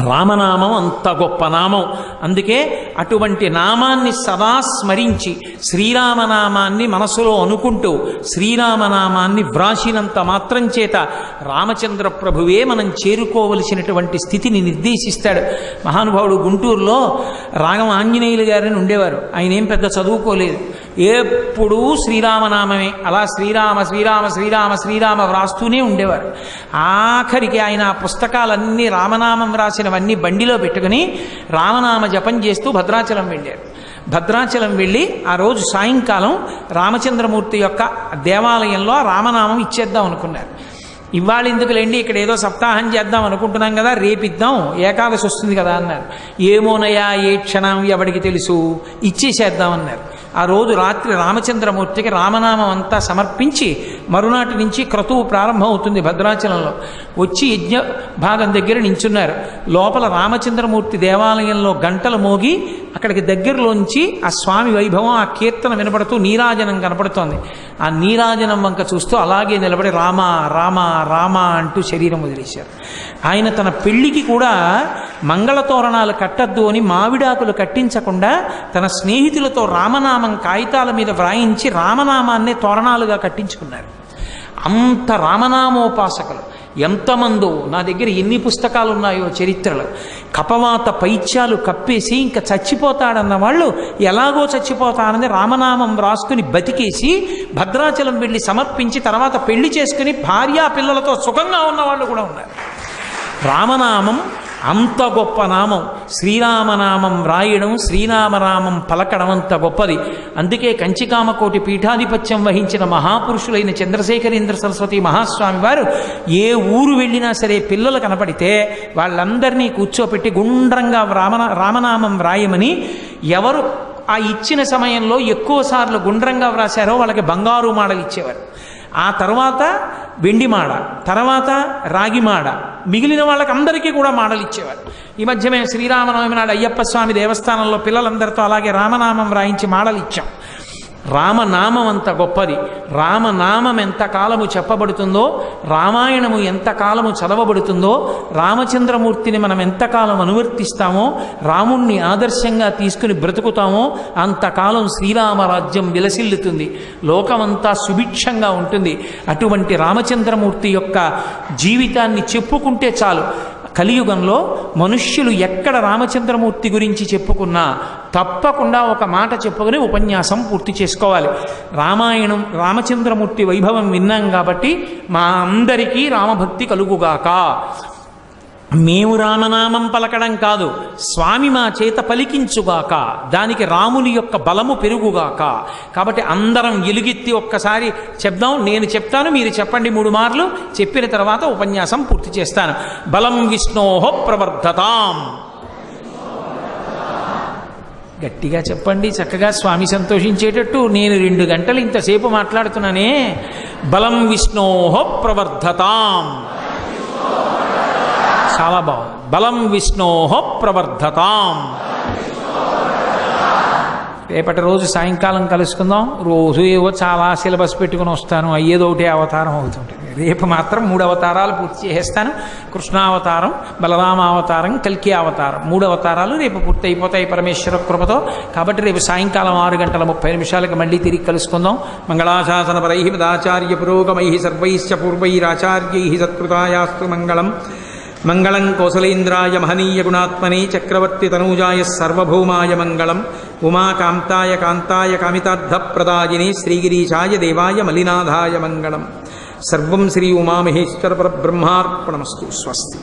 రామనామం అంత గొప్ప నామం. అందుకే అటువంటి నామాన్ని సదా స్మరించి శ్రీరామనామాన్ని మనసులో అనుకుంటూ శ్రీరామనామాన్ని వ్రాసినంత మాత్రం చేత రామచంద్ర ప్రభువే మనం చేరుకోవలసినటువంటి స్థితిని నిర్దేశిస్తాడు. మహానుభావుడు గుంటూరులో రాగం ఆంజనేయులు గారిని ఉండేవారు. ఆయన ఏం పెద్ద చదువుకోలేదు, ఎప్పుడూ శ్రీరామనామమే. అలా శ్రీరామ శ్రీరామ శ్రీరామ శ్రీరామ వ్రాస్తూనే ఉండేవారు. ఆఖరికి ఆయన ఆ పుస్తకాలన్నీ రామనామం వ్రాసినవన్నీ బండిలో పెట్టుకుని రామనామ జపం చేస్తూ భద్రాచలం వెళ్ళారు. భద్రాచలం వెళ్ళి ఆ రోజు సాయంకాలం రామచంద్రమూర్తి యొక్క దేవాలయంలో రామనామం ఇచ్చేద్దాం అనుకున్నారు. ఇవాళ ఎందుకులేండి, ఇక్కడ ఏదో సప్తాహం చేద్దాం అనుకుంటున్నాం కదా, రేపిద్దాం, ఏకాదశి వస్తుంది కదా అన్నారు. ఏమోనయా ఏ క్షణం ఎవడికి తెలుసు, ఇచ్చేసేద్దామన్నారు. ఆ రోజు రాత్రి రామచంద్రమూర్తికి రామనామం అంతా సమర్పించి మరునాటి నుంచి క్రతువు ప్రారంభం అవుతుంది. భద్రాచలంలో వచ్చి యజ్ఞ భాగం దగ్గర నించున్నారు. లోపల రామచంద్రమూర్తి దేవాలయంలో గంటలు మోగి అక్కడికి దగ్గరలోంచి ఆ స్వామి వైభవం, ఆ కీర్తన వినపడుతూ నీరాజనం కనపడుతోంది. ఆ నీరాజనం వంక చూస్తూ అలాగే నిలబడి రామ రామ రామ అంటూ శరీరం వదిలేశారు. ఆయన తన పెళ్లికి కూడా మంగళతోరణాలు కట్టద్దు అని మావిడాకులు కట్టించకుండా తన స్నేహితులతో రామనామం కాగితాల మీద వ్రాయించి రామనామాన్నే తోరణాలుగా కట్టించుకున్నారు. అంత రామనామోపాసకులు ఎంతమందో. నా దగ్గర ఎన్ని పుస్తకాలు ఉన్నాయో చరిత్రలో. కపవాత పైత్యాలు కప్పేసి ఇంకా చచ్చిపోతాడన్న వాళ్ళు ఎలాగో చచ్చిపోతానని రామనామం రాసుకుని బతికేసి భద్రాచలం వెళ్ళి సమర్పించి తర్వాత పెళ్లి చేసుకుని భార్యా పిల్లలతో సుఖంగా ఉన్నవాళ్ళు కూడా ఉన్నారు. రామనామం అంత గొప్ప నామం. శ్రీరామనామం రాయడం, శ్రీరామనామం పలకడం అంత గొప్పది. అందుకే కంచికామకోటి పీఠాధిపత్యం వహించిన మహాపురుషులైన చంద్రశేఖరేంద్ర సరస్వతి మహాస్వామి వారు ఏ ఊరు వెళ్ళినా సరే పిల్లలు కనపడితే వాళ్ళందరినీ కూర్చోపెట్టి గుండ్రంగా రామనామం వ్రాయమని, ఎవరు ఆ ఇచ్చిన సమయంలో ఎక్కువసార్లు గుండ్రంగా వ్రాసారో వాళ్ళకి బంగారు మాడలు ఇచ్చేవారు. ఆ తర్వాత వెండి మాడ, తర్వాత రాగి మాడ, మిగిలిన వాళ్ళకి అందరికీ కూడా మాడలు ఇచ్చేవారు. ఈ మధ్య మేము శ్రీరామనవమి నాడు అయ్యప్ప స్వామి దేవస్థానంలో పిల్లలందరితో అలాగే రామనామం రాయించి మాడలు ఇచ్చాం. రామనామం అంత గొప్పది. రామనామం ఎంతకాలము చెప్పబడుతుందో, రామాయణము ఎంతకాలము చదవబడుతుందో, రామచంద్రమూర్తిని మనం ఎంతకాలం అనువర్తిస్తామో, రాముణ్ణి ఆదర్శంగా తీసుకుని బ్రతుకుతామో అంతకాలం శ్రీరామరాజ్యం విలసిల్లుతుంది, లోకమంతా సుభిక్షంగా ఉంటుంది. అటువంటి రామచంద్రమూర్తి యొక్క జీవితాన్ని చెప్పుకుంటే చాలు. కలియుగంలో మనుష్యులు ఎక్కడ రామచంద్రమూర్తి గురించి చెప్పుకున్నా తప్పకుండా ఒక మాట చెప్పుకొని ఉపన్యాసం పూర్తి చేసుకోవాలి. రామాయణం రామచంద్రమూర్తి వైభవం విన్నాం కాబట్టి మా అందరికీ రామభక్తి కలుగుగాక. మేము రామనామం పలకడం కాదు, స్వామి మా చేత పలికించుగాక, దానికి రాముని యొక్క బలము పెరుగుగాక. కాబట్టి అందరం ఎలుగెత్తి ఒక్కసారి చెప్దాం. నేను చెప్తాను, మీరు చెప్పండి 3 మార్లు. చెప్పిన తర్వాత ఉపన్యాసం పూర్తి చేస్తాను. బలం విష్ణోః ప్రవర్ధతాం. గట్టిగా చెప్పండి, చక్కగా స్వామి సంతోషించేటట్టు. నేను 2 గంటలు ఇంతసేపు మాట్లాడుతున్నానే. బలం విష్ణోః ప్రవర్ధతాం. చాలా బాగుంది. బలం విష్ణోః ప్రవర్ధతాం. రేపటి రోజు సాయంకాలం కలుసుకుందాం. రోజు ఏవో చాలా సిలబస్ పెట్టుకుని వస్తాను, అయ్యేదో ఒకటి అవతారం అవుతుంటుంది. రేపు మాత్రం 3 అవతారాలు పూర్తి చేసేస్తాను. కృష్ణావతారం, బలరామావతారం, కల్కి అవతారం, 3 అవతారాలు రేపు పూర్తి అయిపోతాయి పరమేశ్వర కృపతో. కాబట్టి రేపు సాయంకాలం 6:30 మళ్ళీ తిరిగి కలుసుకుందాం. మంగళాశాసనపరై మదాచార్య పురోగమై సర్వైశ్చ పూర్వైరాచార్యై సత్కృతాయాస్తు మంగళం. మంగళం కౌసలేంద్రాయ మహనీయ గుణాత్మనే చక్రవర్తి తనూజాయ సర్వభౌమాయ మంగళం. ఉమాకాంతాయ కాంతాయ కామితార్థప్రదాయినే శ్రీగిరీశాయ దేవాయ మలినాథాయ మంగళం. సర్వం శ్రీ ఉమామహేశ్వర పరబ్రహ్మార్పణమస్తు. స్వస్తి.